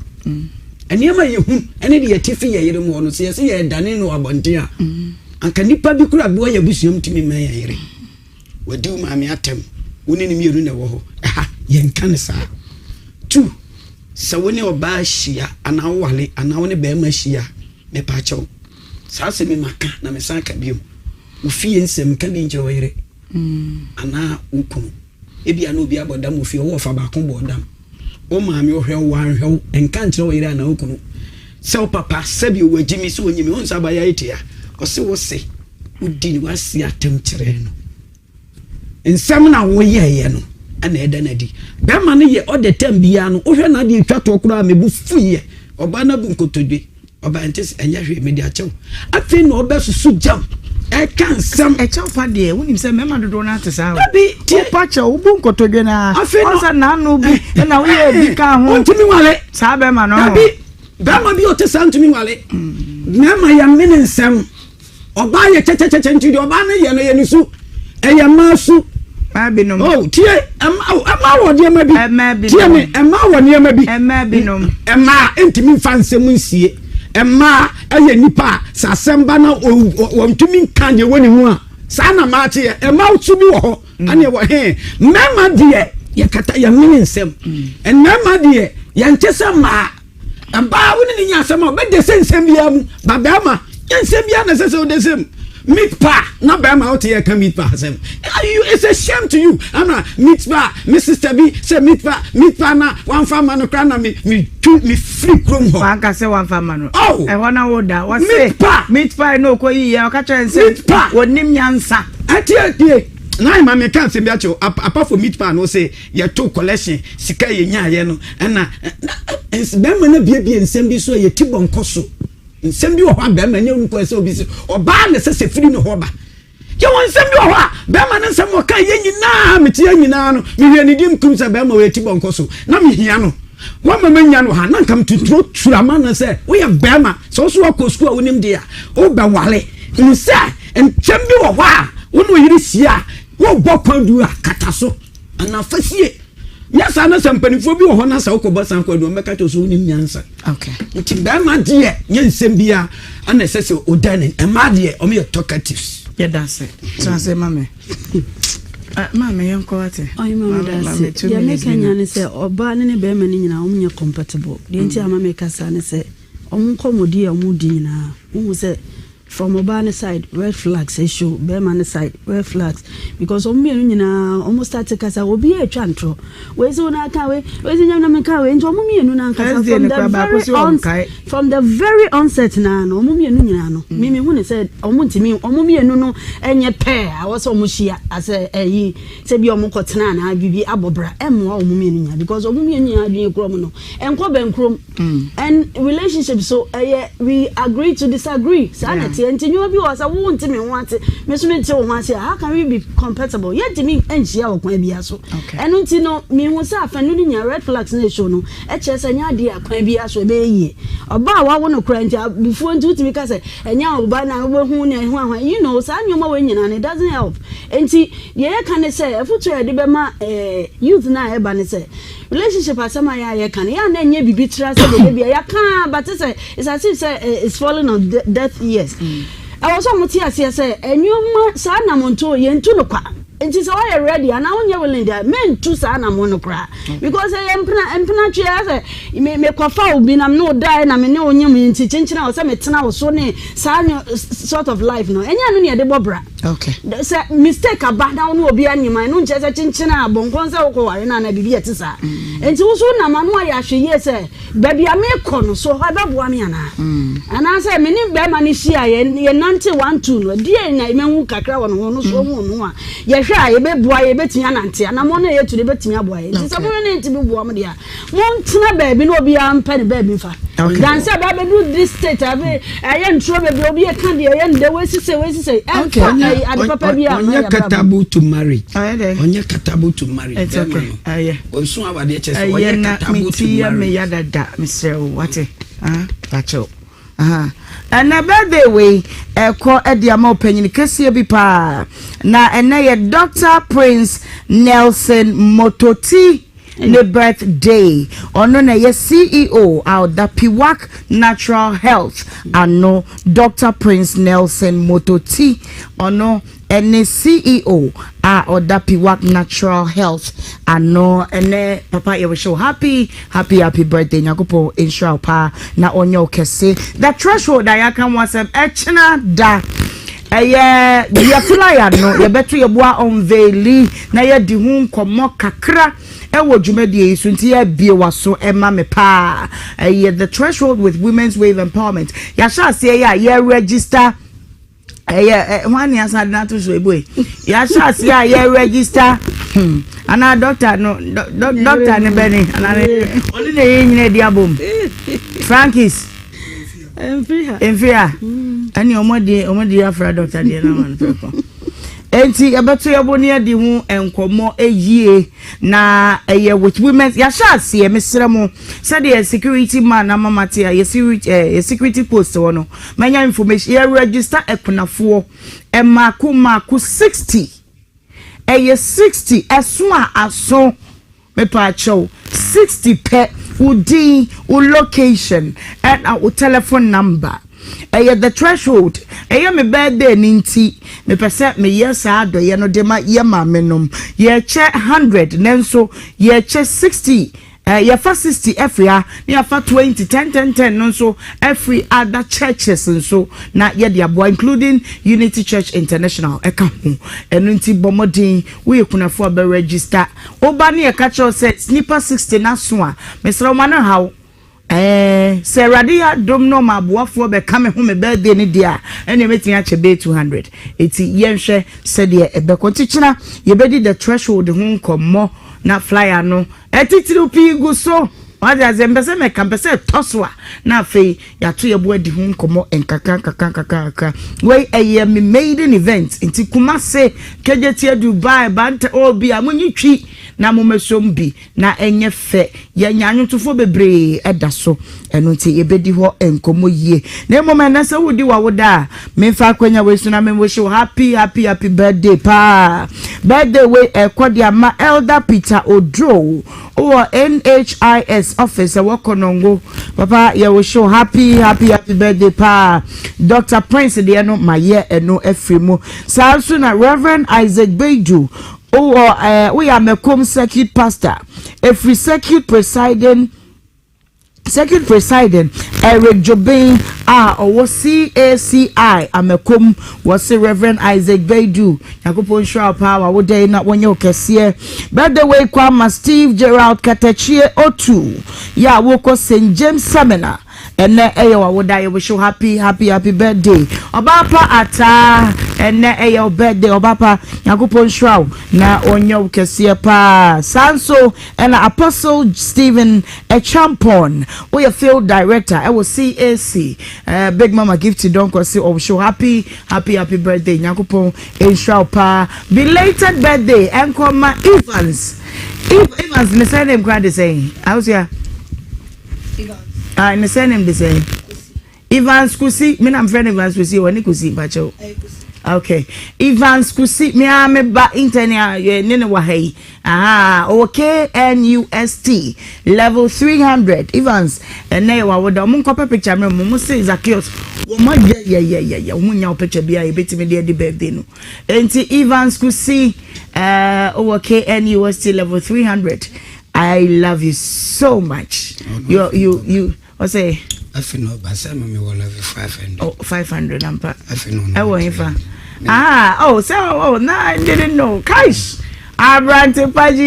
N: eniema yehu ene de yetifi ye yere mu no se yesi ye dane no abonte a anka nipa bi kura bi o ya busuam timi ma ye yere wadi o ma me atem woni ni mienu na wo ho aha ye nka ne sa 2 se woni oba hia ana wale ana woni be ma hia me pa chawo sa se me maka na me san ka biom ufie nsem ka bi njiro yere ana ukunu ebi ana obi abodam ufie wo fa ba kon bodam o ma me ohwe wo anhwe enka njiro yere ana ukunu se o papa sabi o wagimi so onyimi on sa ba ya etia o se wo se udi ni wasi atem kire no nsem na wo ye no ana eda na di be ma ne ye o de tem bia no ohwe na de twa to kura me bu fuye oba na bu nkotodwe oba ntis enya hwe me di achew afi no obesusu jam e kan sam
C: e chew pa de wonim se mema dodo na atesa
N: bi ti
C: pa chew bu nkotodwe na onsa na no bi na wo ye bi ka ho
N: ontimi wale
C: sa be ma no
N: bi be ma bi otesa ntimi wale mema ya mene nsam oba ye chechecheche ntidi oba na ye no ye nisu e ya masu
C: Mabinom.
N: Oh, tie, ama wo de ma bi. Tie me, ama wo ne ma bi.
C: Mabinom.
N: Ema entimi fansem nsie. Ema eye nipa sa semba na o ntumi kan ye woni mu a. Sa na ma tie, ema utubi wo ho. Ane wo he. Mema de ye kata ye mini nsem. En mema de ye ntese ma. Aba woni ni nya asem o be de sensem bia mu. Ba ba ma, nsem bia na sese o de sem. Meat pa, not by my out here can meat pa. It's a shame to you. I'm not meat pa, Mrs. Tabi say meat pa na one farmer no crana me free chrome.
C: One can say one farmer.
N: Oh,
C: I wanna order. What's
N: meat pa
C: no ko ya catch and say
N: meat pa.
C: What nim yansa?
N: Atie. Na ma me kan se bi acho apart from meat pa no say your two collection sika ye nya ye no na be ma na bia nsem bi so ye tibon koso. Nsem bi wo ha be ma nya nko ese obi se oba na se firi no ho ba ye won nsem bi wo ha be ma na nsem wo kan ye nyina me tie nyina no me hwe ni dim kum se be ma we ti bonko so na me hia no wo ma nya no ha na nkam tuturo turama na se wo ye be ma so so akọ school a wonim dia wo be wale nse nsem bi wo ha wo no yiri sia wo bokwan du akata so ana fasie nyasa na sampanifo bi wo ho na sa ukoba san kwadu meka to so wonim nyansa
C: okay
N: nti be ma de nyensem bia ana sese odan e ma de o me talkatives
C: yeah that's it so say mama mama yonko wate
O: oy mama that's it ya meka nyane se oba ne be ma ni nyina o munye compatible de nti ama meka sa ne se o nkomodi amudi na wo se from Obana side, red flags issue, Bearman side, red flags. Because almost started because I will be a chantro. Where's Onakawe, where's the Yamakawe, and Tomumi and Nunanka from the very onset, Nano, Mummy and Nunano. Mimi Wuna said, Omuntimi, Omumi and Nuno, and your pair. I was almost here as a Sebi Omokotana, I give you Abobra, and more Mumia, because Omumi and you Gromono, and Coben Crom, and relationships. So we agree to disagree. Sanity, and you was a wound to me once, Miss Mitchell once, how can we be compatible? Yet to me, and she out maybe so. And don't you know, me was up and doing your red flags nation, HS and Yadia, maybe as we be about I want to cry before to because and now by now, you know, San you more and it doesn't help. And see, yeah, can I say, if you try to be my youth now, Ebony say, relationship as some I can, and then you be trusted, baby, I can't, but it's as if it's falling on death years. I was almost here, say, and you son, I'm on tour, and to look. And it's all ready, and now you're willing that men to son, I'm monocra because I am Panachi. You may make a foul, being I'm no dying, I'm no new teaching or some eternal sort of life, no, and you're near the Bobra. Okay, that's a mistake about down will be any my own just a chinchina, bonconza, and I be at Tissa. And so soon, I'm on why I should yes, baby, I make con, so I have one yana. And I say, many Bermanishia and your Nancy 1 2, dear, and I mean, Kakra on one so one. Yes, I bet boy, I bet me auntie, and I'm on here to the bet me a boy. It's a morning to be warm, dear. Won't baby no be penny baby for. Dance about do this state. I am trouble, will be a candy, and the way to say, okay, I on your catabu to marry. On your catabu to marry. It's okay. Well, soon our dear chest, I am not me yada, Mr. What? Pacho. And about the way, call at the amount penny, Cassia Bipa. Now, and now, Dr. Prince Nelson Mototi. The birthday ono na ye CEO out the Piwak Natural Health ano Dr. Prince Nelson Mototi ono ene CEO or the Piwak Natural Health ano ene papa ye wish you happy birthday nyakopo inshallah pa na onyo kese the threshold that ya kan wasem echna da ya flyer no ye beto ye boa unveil na ye di hu nkomo kakra ewo dwumadi so nti ya bie waso ema me pa the threshold with women's wave empowerment ya sha se ya register one year sad na to so eboy ya sha se ya register ana doctor no doctor ne beni ana only ne nyine dia bom Frankis Enfia ani omodi afra doctor dia na man peko enti abeto yaboni adi hu enkomo eyie na with women ya sha se mesremo said the security man na mamate ya security post wono manya information ya register ekunafo maku 60 60 aso me pa chow 60 pe udi location and our telephone number the threshold me birthday ninti me percent me yes ado ye no de ma ye ma menom ye che 100 nenso ye che 60 ye fa 60 every ye fa 20 10 no so every other churches and so na ye dia boy including Unity Church International eka hu enu nti bomodin we kunafo be register oba ne ye ka cho say sniper 60 na so a mesro ma na hawo say radia dom no ma boafo be kame hu me birthday ni dia ene metin ache be 200 eti yenhwe said ye be kontichina ye be di the threshold hu nkomo na flyer no etitiru pi gu so waja zembese me kampese toswa na fe ya to ye bo adi hu nkomo enkaka we me made an event inti Kumase kejeti Dubai bante obi amunyitwi na momesombi na enye fe ye nyanyotofo bebre edaso eno nti ye bedi ho enkomo yie na moment na se wodi wa woda me fa kwanya we so na me wish you happy birthday pa birthday we ekodia ma Elder Peter Odro or NHIS office wakonongo papa ye wish you happy birthday pa Dr. Prince de no maye eno efremo sa na Reverend Isaac Beju we are Mekom circuit pastor every circuit presiding
C: second presiding Eric Jobin or CACI Amekum was Reverend Isaac Baidu Yakupon Shroud Power would day not when you cashier but the way Kwama Steve Gerald Katachie O2 ya woko St. James Seminar and na eyo would I wish you happy birthday Obapa ata and na eyo birthday Obapa Yakupon Shroud na onyo cashier pa Sanso and Apostle Stephen Echampon we a field director I will CAC Big Mama gift to don't say oh show happy birthday Yakupon Shroud pa belated birthday and Koma Evans me say name grad saying I was here me say name the same Evans Kusi me na friend Evans Kusi when Kusi bacho okay Evans Kusi me ba internet nene wa hey okay NUST level 300 Evans and na wa woda mo nkopa picture me mo say Zacchaeus wo ma yeah wo nya picture bia e betimi de birthday no enti Evans Kusi okay NUST level 300 I love you so much. You what say?
N: I feel no, but some me will level 500. Oh,
C: 500 ampa.
N: I feel no.
C: I want if I didn't know. Kaish. Abrante Pagh.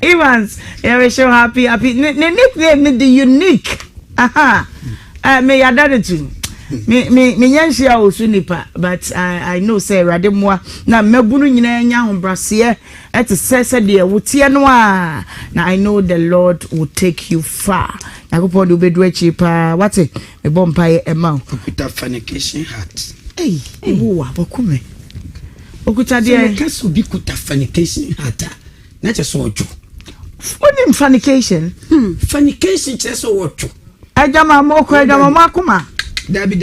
C: Evans, you're so happy. The nickname the unique. Me I done it too. Me nyanshia osunipa but I know say rademwa na mabunu nyina nya hombrasie et say de wotie no a na I know the Lord will take you far yakopon do bedu achi pa what me bompa e ma
N: okuta fornication heart
C: wo abokume okuta de
N: kaso bi kuta fornication heart na che so ojo
C: what is fornication
N: fornication che so ojo
C: ajama moko ajama makuma
N: Dabi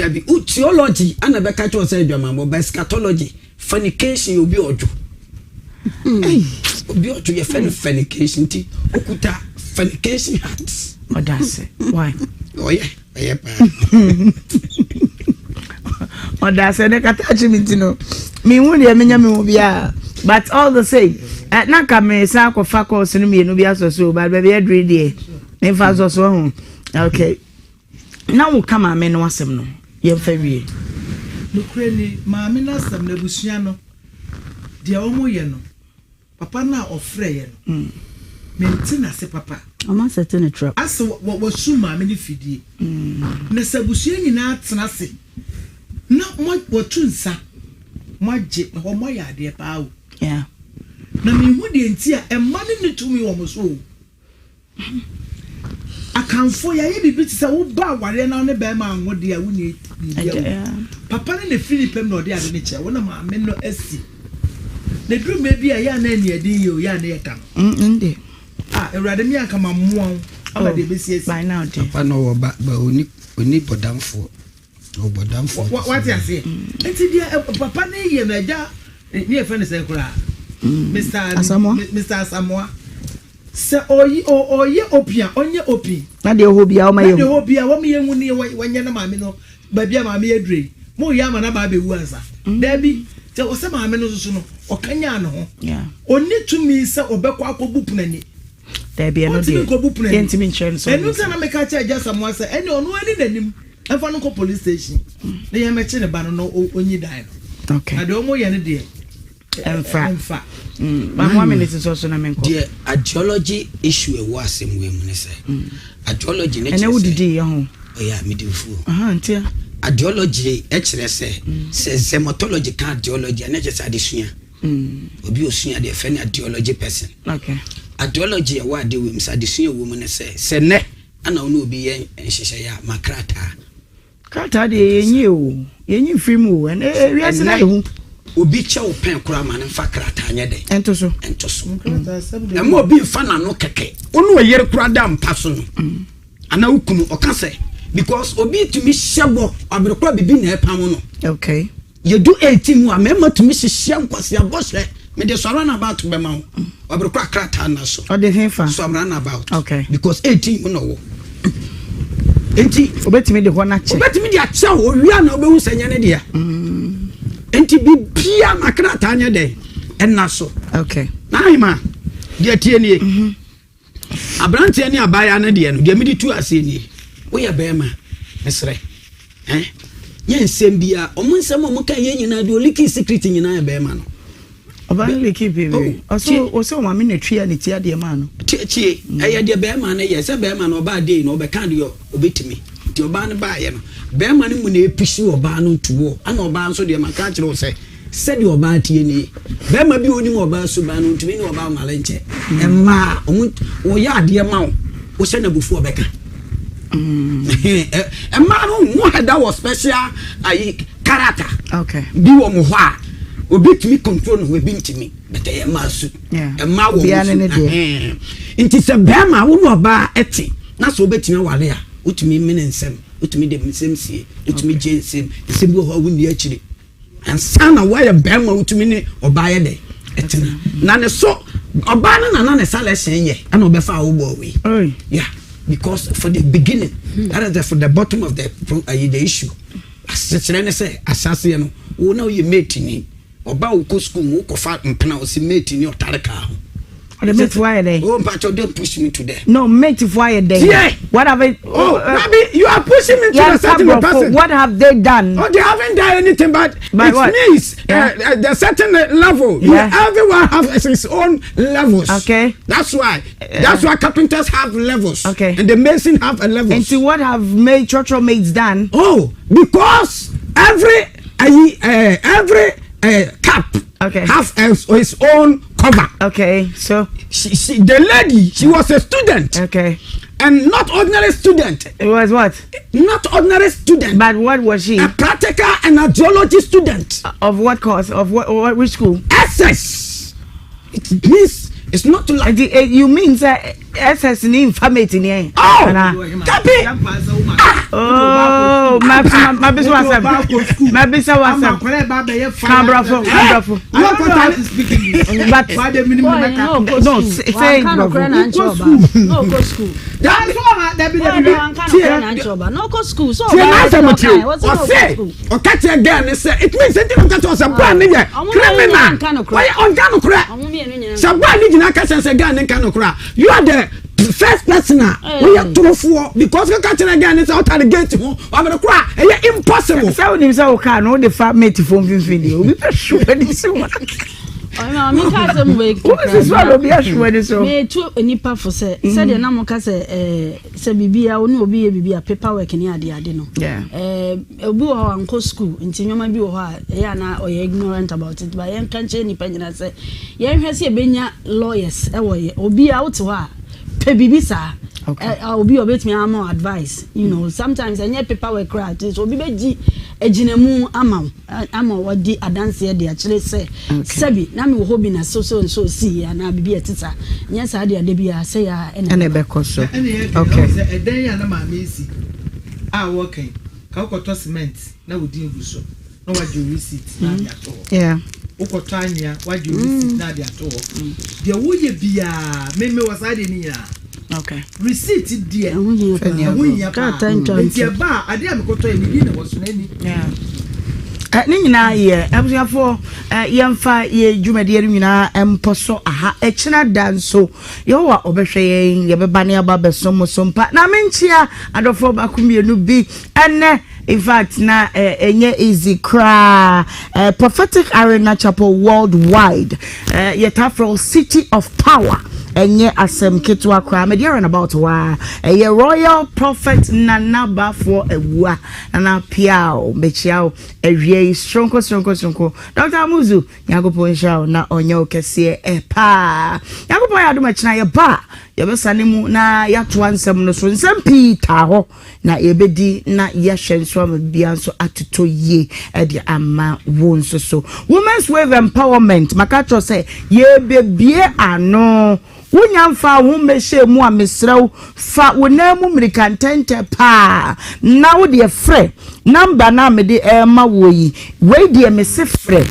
N: theology ana be catch us adwamambo by scatology fornication obi ojo obi ojo ye fornication ti okuta fornication heart
C: odase why
N: yeah pa
C: odase ne katachi mitino mi hu de menya me hu bia but all the same na ka me sa ko fa course no me no bia so but be adre de me fa so hu okay now we come and no asem no ye fa wie
M: no kreni maame na asem na busua no de omo ye no papa na ofre ye no mentina se papa
O: ama set in trap
M: ase wo su maame ni fidie na se busua nyina atena se na mo tunsa mo je ho mo ya de pa o
C: yeah
M: na mi hu de ntia e ma ni tumi wo mo so akanfo ya ye bibi tisa wo ba ware na ne be ma anwo de a wo ni papa ne Philipem no de ade ne che wo na ma me no asi ne drum me bi a ya na ani ade yo ya na ye kan
C: nde
M: ewrade mi aka ma muan aba de be si
C: by now de
N: papa no wo ba oni bodamfo o bodamfo
M: what you say enti dia papa ne ye na ja ni e fa ne se kura Mr. Asamoah se oyi opia onye opi
C: na de hobia o maye
M: de hobia wo me hu ni wanya na maame no ba bia maame adre mo ya ma na ba be wu ansa da bi te o se maame no so no o kanya no ho
C: yeah
M: oni tumi se obekọ akobu punani
C: da bia no de yentimi nchen so
M: enu se na me ka cha ja Samoa se eni onu ani nanim enfa no ko police station na ye me che ne ba no onyi dan no
C: okay
M: na de omo ye ne de
C: enfa ma mo minutes so na menko
N: the ideology issue e was em we mun say ideology ne
C: ene wudidi ye ho
N: yeah medifu
C: ntia
N: ideology e kire say sematology ka ideology na je say adesua obi osua de fe na ideology person
C: okay
N: ideology e wa de we msa adesua wo mun say se ne ana ono obi ye nhihye ya makrata
C: krata de yenyi film o ene wiase na hu
N: obi che wo pen kura ma ne fa krata anya de
C: ento so
N: e mo obi fa na no keke onu oyere kura da mpa so no ana ukunu okase because obi tumi hyebo abrekura bibi na epam no
C: okay
N: you do 18 mu amema tumi hyehye nkwase aboshe me de so run about be ma abrekura krata na so
C: o de hefa
N: so run about
C: okay
N: because 18 mu no wo enti
C: obetimi de ho na che
N: obetimi de ache wo wia na obehu sanya ne de enti bibia makrata anya de enna so
C: okay
N: na ima de tie nie abrante ne abaya na de no de medi tu ase ni wo ye be ma mesre yen sembia omo nsem omo kan ye nyina de oliki secret nyina ye be ma no
C: oban leki baby oso ma me na twa ne tia de ma no
N: tie eye de be ma na ye se be ma no oba de no be kan de obetimi ti oba ne ba ye no be ma ne mu na epishi oba no tuwo ana oba nso de ma ka kire wo se said your bad TNA. Bema be only more about Subano to me about Malenche. And ma, or ya dear mount, was sent before Becca. And man, what that was special character.
C: Okay.
N: Be one more. Will be to me control will be to me, but I am masu. And ma will be an idea. It is a Bama who know about Etty. Not so bet me while there. Ut me menace, ut me the same sea, ut me Jason, the symbol of windy actually. And sana why bema utumini obaye de etina na ne so obana na ne selection ye and obefa wo we yeah, because for the beginning that is for the bottom of the issue asese say asase no wo na you mate ni oba wo ko school wo ko fa mpena wo si mate ni otareka ho.
C: The mate why they?
N: Oh, but you don't push me to there.
C: No, mate why they?
N: Yeah.
C: What have they?
N: Maybe you are pushing me to a certain person.
C: What have they done?
N: Oh, they haven't done anything, but it means the certain level. Yeah. Everyone has his own levels.
C: Okay.
N: That's why carpenters have levels.
C: Okay.
N: And the mason have a level.
C: And so what have church mates done?
N: Oh, because every cap have his own cover.
C: Okay, so
N: the lady, she was a student.
C: Okay.
N: And not ordinary student.
C: It was what?
N: Not ordinary student.
C: But what was she?
N: A practical and a geology student.
C: Of what course? Of what? Which school?
N: SS. It means it's not to like.
C: You mean that SS ni infamate ni eh?
N: Oh, Kapi.
C: Oh, my business was my business was camera phone. But
O: why the minimum?
C: No, say
O: no go school.
N: That's
O: what no go school. So
N: what's say? Or catch again. It means that was a brand new criminal. Why on Gano crack? Somebody did not catch us again in Gano crack. You are the first person we are to for because you catch again is out at the gate. I'm gonna cry. Impossible.
C: So when you say okay, no the family phone video. We sure this one.
O: I mean, cousin, wake.
C: What is what will be a sure this one?
O: Me too. Any part for say. Said the name of say Bibi. I only be a Bibi a paperwork in the idea. No.
C: Yeah.
O: Obi wa uncle school. Inti nyoma bi wa. Na or ignorant about it. But can't change any penny. I say. Has here been lawyers. Obi out wa. Pe Bibi sa. I'll be obey me more advice. You know, sometimes I need paperwork right. So be beji ejinemu ama what di adanse dey actually say. Sebi na me wo hobi na so see na bibi etita. Nya sa dey bia say ya
C: ene be koso.
M: Okay. Eden ya na ma mesi. Working. Ka ukoto cement na wodi nguso. Na wajo receipt na dia to.
C: Yeah.
M: Ukoto anya wajo receipt na dia to. Dia wo ye bia me wasade ni ya.
C: Okay.
M: Receipt dear.
C: Nina ye for yamfa ye jumadi nyina emposo aha echina danso yo wa obehwe ye beba ne aba besomo sompa na menchia adofo bakumienu bi ene in fact na enye easy cry prophetic arena chapel worldwide yet afro city of power enye asem ketwa kra me dey about wa eye royal prophet nanaba for ewua na piao mechiao ewie stronko Dr. Muzu yagopo nshao na onye okese pa yagopo ya duma china ye ba ye besane mu na yato ansem no so nsem Peter ho na yebedi na yehwenso bia nso atoto ye de ama won so women's wave empowerment makacho say ye bebie ano Wunyamfa hu meshe mu amesrew fa wonamu mirikantente pa na wo de frɛ number na me de ma woyi we de me se frɛ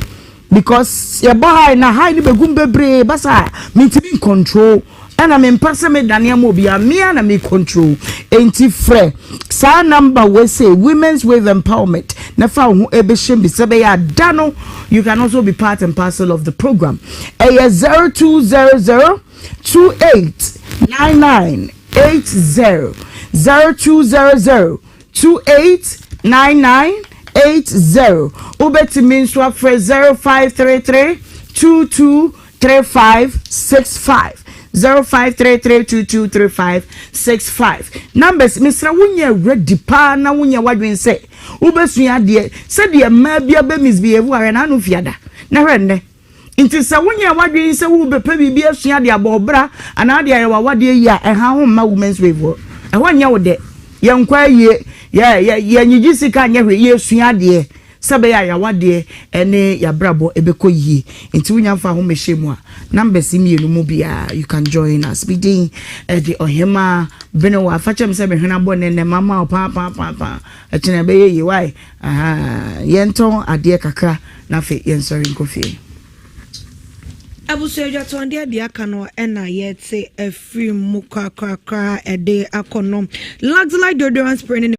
C: because ye boy na high ni begum bebre basa me timi control ana me mpase me dane am obi amia na me control enti frɛ sa number we say women's wave empowerment na fa hu ebehye bi se be ya dano. You can also be part and parcel of the program 0200 28 9980 0200 289980 ubetimi nso afre 0533 223565 0533223565 numbers Mr. Wunya ready pa na wunya wadwen say ubesua de se de ma bia be misbehave are na no fiada na hwenne nti se wunya wadwen se wo be pa bibia sua de abobra ana de ayewa wade yi a eha ho ma women's wave ehwanya wo de yenkwa ye ye nyigi sika nya hwe ye sua de sabe ya wade ene ya brabo ebeko yi nti wunya fa ho mehye a numbers mienu mu bia you can join us bidin the Ohemaa Benewaa fachem se behwena bo ne mama pa echene be ye why yenton ade kakra na fe yensori nkofie
P: abusu eja to ande ade aka no na yete afri mu kakra ede akonom luxury deodorant spray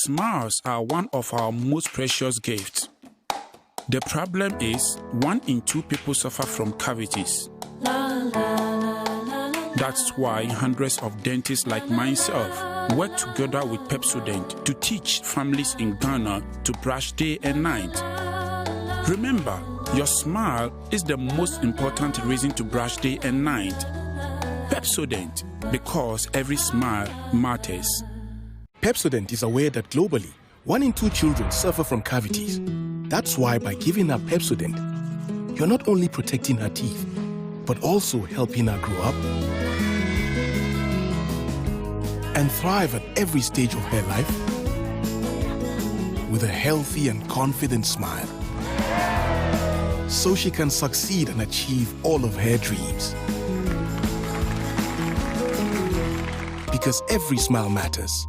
I: smiles are one of our most precious gifts. The problem is 1 in 2 people suffer from cavities. That's why hundreds of dentists like myself work together with Pepsodent to teach families in Ghana to brush day and night. Remember, your smile is the most important reason to brush day and night. Pepsodent, because every smile matters.
J: Pepsodent is aware that globally, 1 in 2 children suffer from cavities. That's why by giving her Pepsodent, you're not only protecting her teeth, but also helping her grow up and thrive at every stage of her life with a healthy and confident smile, so she can succeed and achieve all of her dreams. Because every smile matters.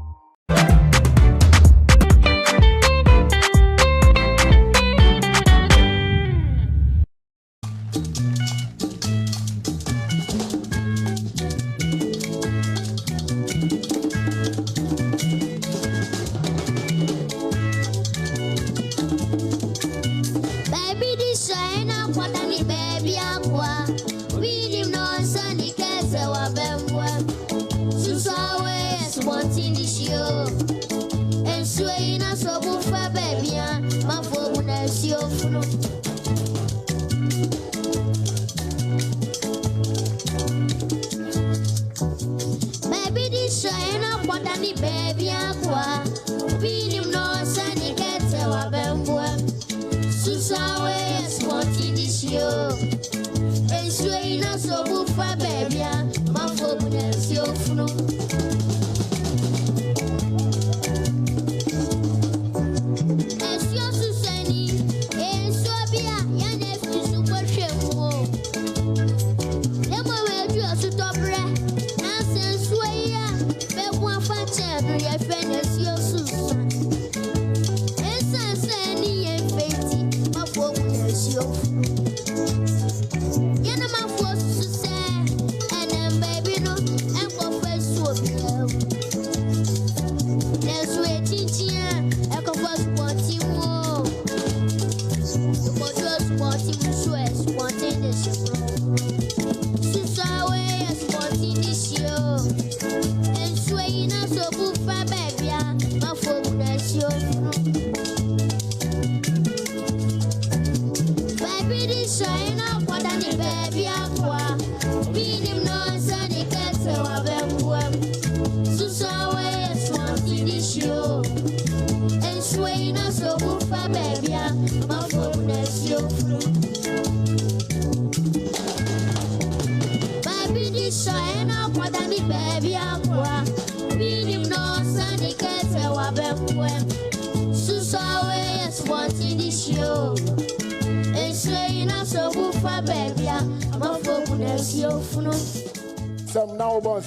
K: Some now born,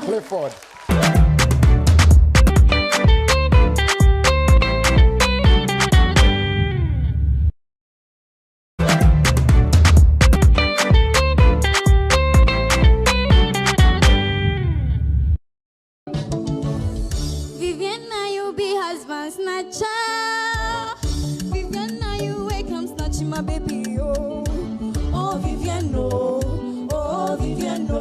K: Clifford.
L: Viviana, you be husband snatcher. Viviana, you wake up snatching my baby, oh. Oh, Viviana, oh, Viviana.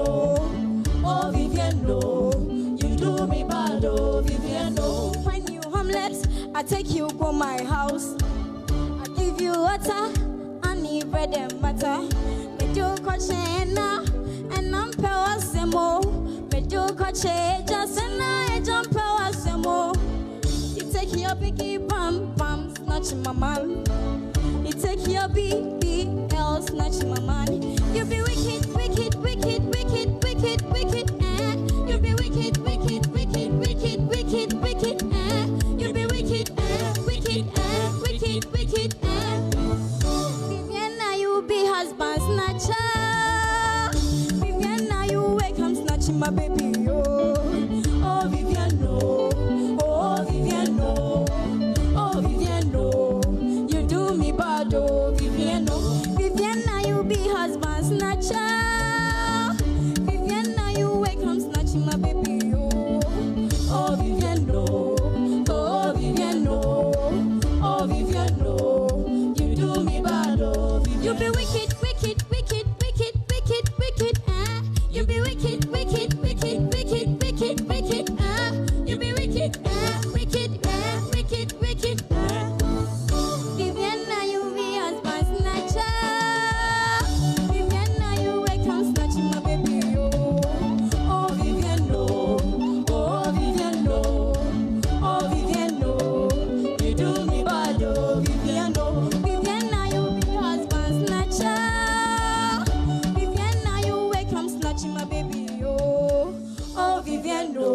L: Oh, Viviano, you do me bad, oh, Viviano. When you homeless, I take you to my house. I give you water, I need bread and butter. Me do coche and I'm power semo. Me do coche just and I jump power semo. You take your picky pam pam, snatch my man. You take your BBL, snatch my man. You be wicked, wicked, wicked, wicked, wicked, wicked, you be wicked, wicked, wicked, wicked, wicked, wicked, you be wicked, wicked, wicked, wicked, Viviana, you be husband snatcher. Viviana, you wake up snatching my baby, oh. Oh, Viviano, oh, Viviano, oh, Viviano, you do me bad, oh, Viviano. Viviana, you be husband snatcher. Viviana, you wake You be wicked, wicked, wicked, wicked, wicked, wicked, You be wicked, wicked, wicked, wicked, wicked, wicked, You be wicked, wicked, wicked, wicked, Viviana, you be husband snatcher. Viviana, you wake up snatching my baby, yo. Oh, Viviana, oh, Viviana, oh, Viviana, you do me bad, oh, Viviana. Viviana, you be husband snatcher. Viviana, you wake up snatching my baby, yo. Oh, Viviana,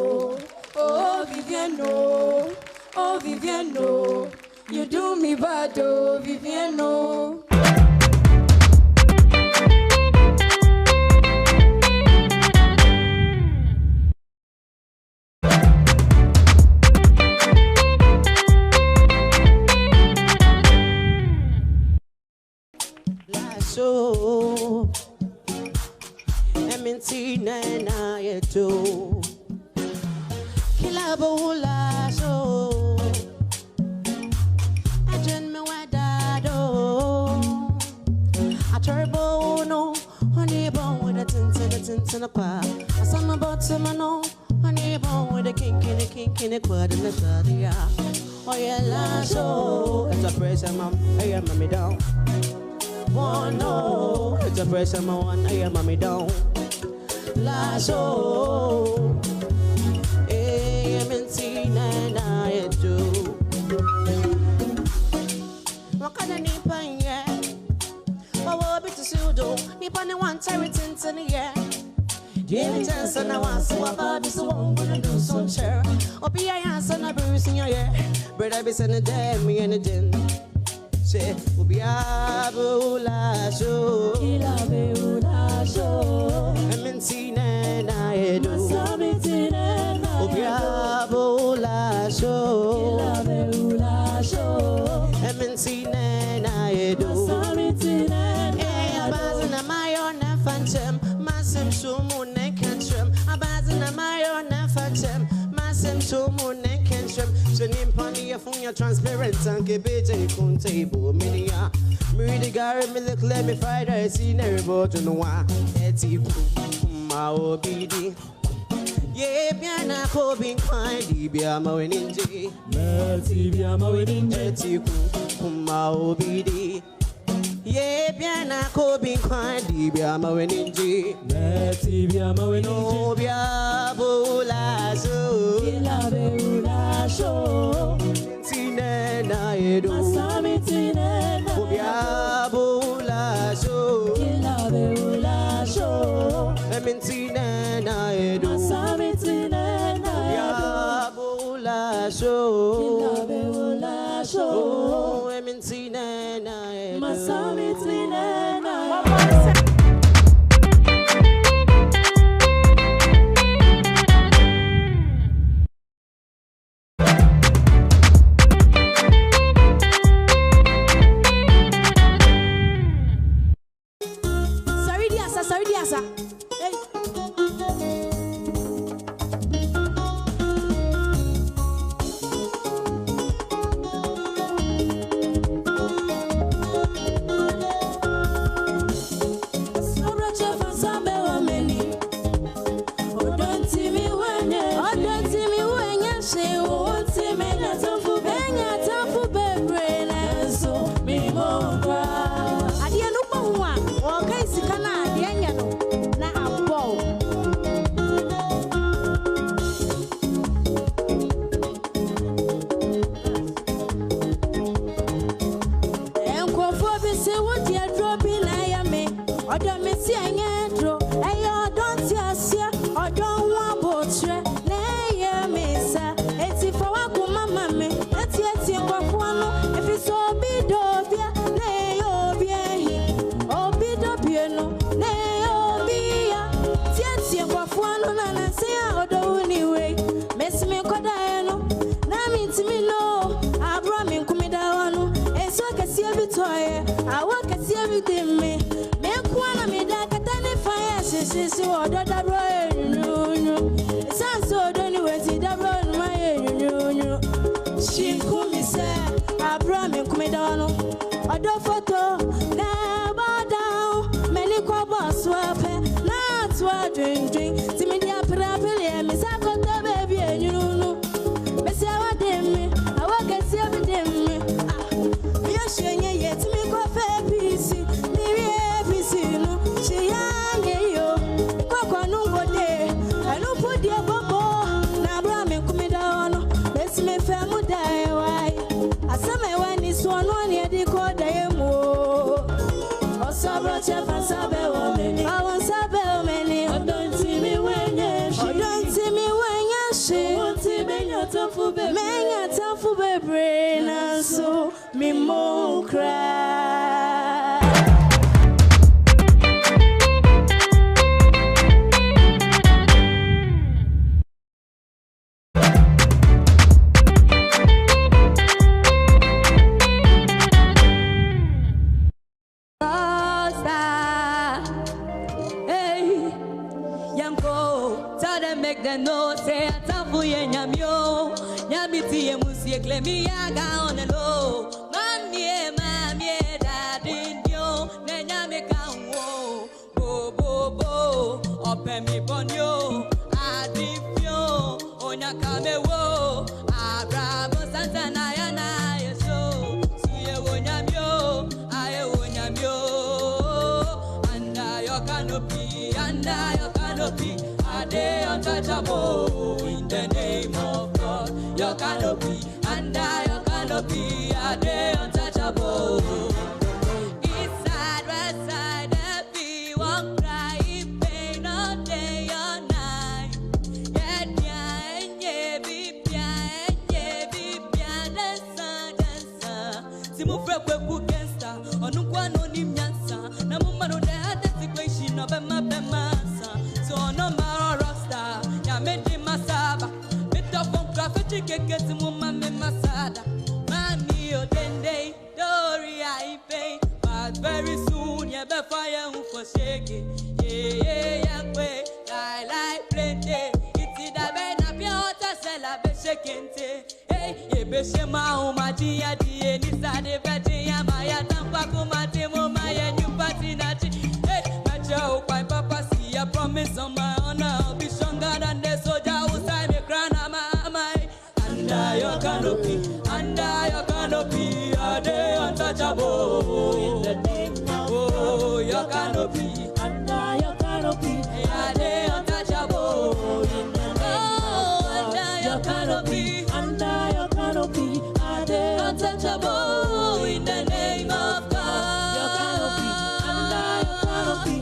L: oh, Viviana, oh, Viviana, you do me bad, oh, Viviana.
Q: So, MNT Nana Yeto Kilabula so I turn me wadado I turbo no honey bone with a tintin a pa I saw my bottom no honey bone with a kink in a quad in the shadia. Oh yeah, la so it's a pressure mom, hey mommy down. Oh no, it's a pressure man, I am mommy down. Lasso, MNT Nana, I do. What can I need pine yet? Oh, what bit to pseudo, Nippon one territory in the air. Jimmy Jensen, I want so about this one, gonna do some chair. Or be I answer, a bruise in your ear. But I be sending them, me and a din. Say, Ubiabula show, Kilabula show, MNC Nana Edo, Ubiabula show, Kilabula show, MNC Nana Edo, Abazana Mayona Phantom, Massam Sumun and Cantrum, Abazana Mayona Phantom, Massam Sumun and Cantrum. Pony of your transparent and keep it a table. Minia, Miri Gary, Milk, let me fight. I see never bought to no one. Eti my obedi. Ye Biana Cobin Kindy, Biama winning G. Mercy, Biama winning Eti my obedi. Ye Biana Cobin Kindy, Biama winning G. Mercy, Biama winning Biabula so. Show Tinena Edo Masami Tinena Ubiabula show Kilabula show Tinena Edo Masami Tinena Ubiabula show Kilabula show Tinena Edo Masami Tinena. She come me say, I brought me come down. I don't photo, never.
L: one one year the code mo. Osabra chefa sabe o meni. I want sabe o meni. Don't see me when you she. Don't see me when you tofu be. Menya tofu be brain and so me mo cry.
R: Make them know say atafu ye nyamyo nyamiti ye musie klemi yaga on the low mamie daddy nyo ne nyame kanwo bo bo bo opemi bonyo adifyo onyaka mewo abrabo santana yana yeso suye wonyamyo aye wonyamyo under your canopy they untouchable in the name of God. Your canopy, under your canopy, are they untouchable? East side, west side, everyone cry in pain all day, all night. Yeah, dancer. Simu frekwe kugesta, onukwa no ni myansa. Na mumano de hata situation of bema. So no matter rockstar, ya made masaba. Bit of one graffiti get to mama me masada. Mami o dende, Dory I pay. But very soon ya be fire who for shake. Yeah, way. Like plenty. It's the bena piota sella be shaking. Hey, ye be shema o matia di ni sade beti ya maya tampa kumati mo maya nyupati nachi. Hey, macho kwa papa I promise on my honor I'll be stronger than the soldier who say me crown my under your canopy, are they untouchable in the name of your canopy, under your canopy, are they untouchable in the name of your canopy, are they untouchable in the name of God, your canopy, under your canopy.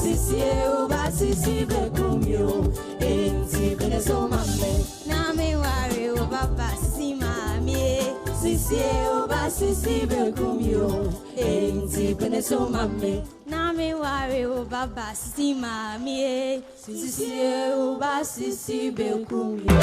L: Sisi, uba sisi bekumyo, enti bene so mame. Sisi bekumyo, enti pene so mami. Na me wari o baba sisi mami, sisi o ba sisi bekumyo.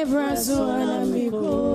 L: me brazo amigo.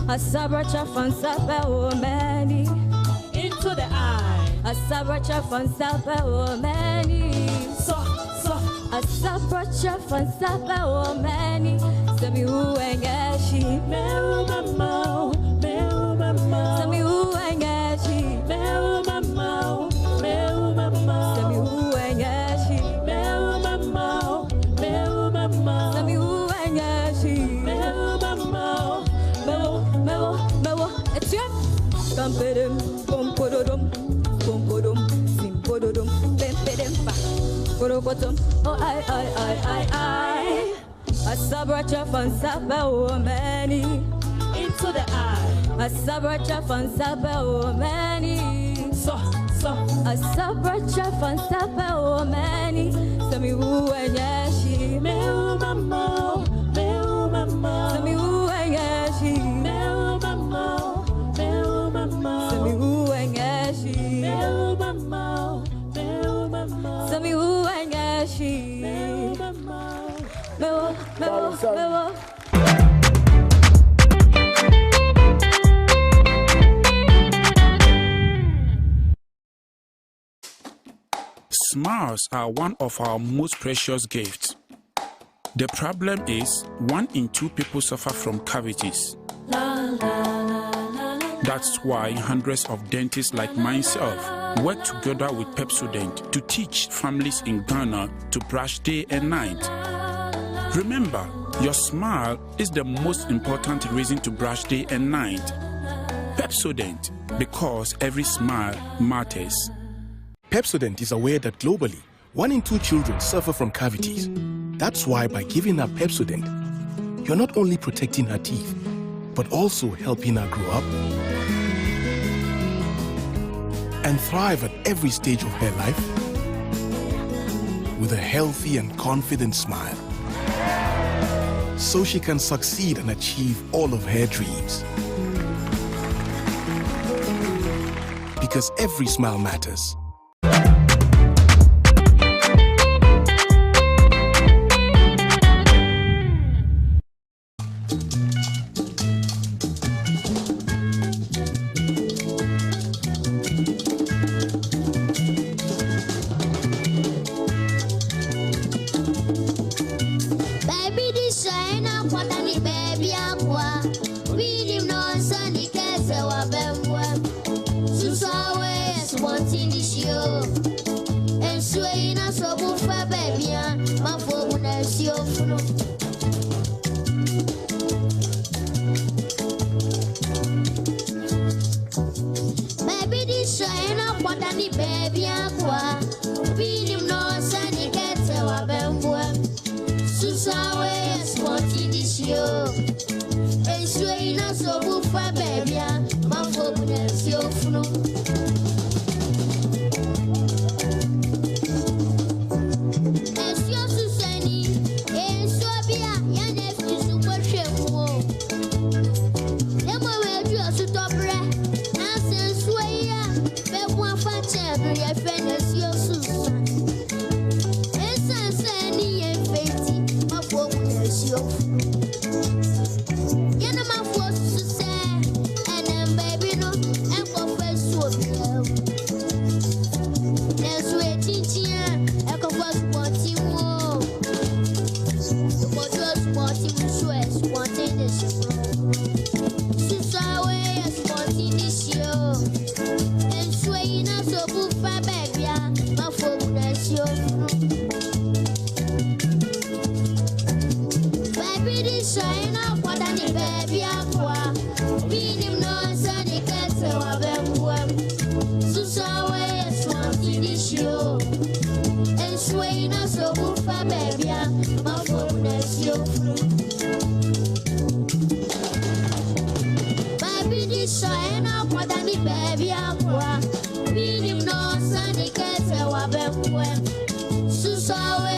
R: Asabracha fan sapa many into the eye. Asabracha fan sapa many. So Asabracha fan sapa many. Sami who engashi meu mama. Sami who engashi meu mama. Sami who engashi meu mama. Sami who engashi meu mama. Campedem, pompodom, simpodom, bempedem, pa. Poro bottom. Oh, I. A sabracha fan saba many into the eye. A sabracha fan saba many. So. A sabracha fan saba many. Sami who and yashi. Meu mama. Sami who and yashi. Meu mama. Sami who and yashi. Meu mama. Sami who and yashi. Meu.
I: Smiles are one of our most precious gifts. The problem is 1 in 2 people suffer from cavities. That's why hundreds of dentists like myself work together with Pepsodent to teach families in Ghana to brush day and night. Remember, your smile is the most important reason to brush day and night. Pepsodent, because every smile matters.
J: Pepsodent is aware that globally, 1 in 2 children suffer from cavities. That's why by giving her Pepsodent, you're not only protecting her teeth, but also helping her grow up and thrive at every stage of her life with a healthy and confident smile, so she can succeed and achieve all of her dreams. Because every smile matters.
L: Baby, I'm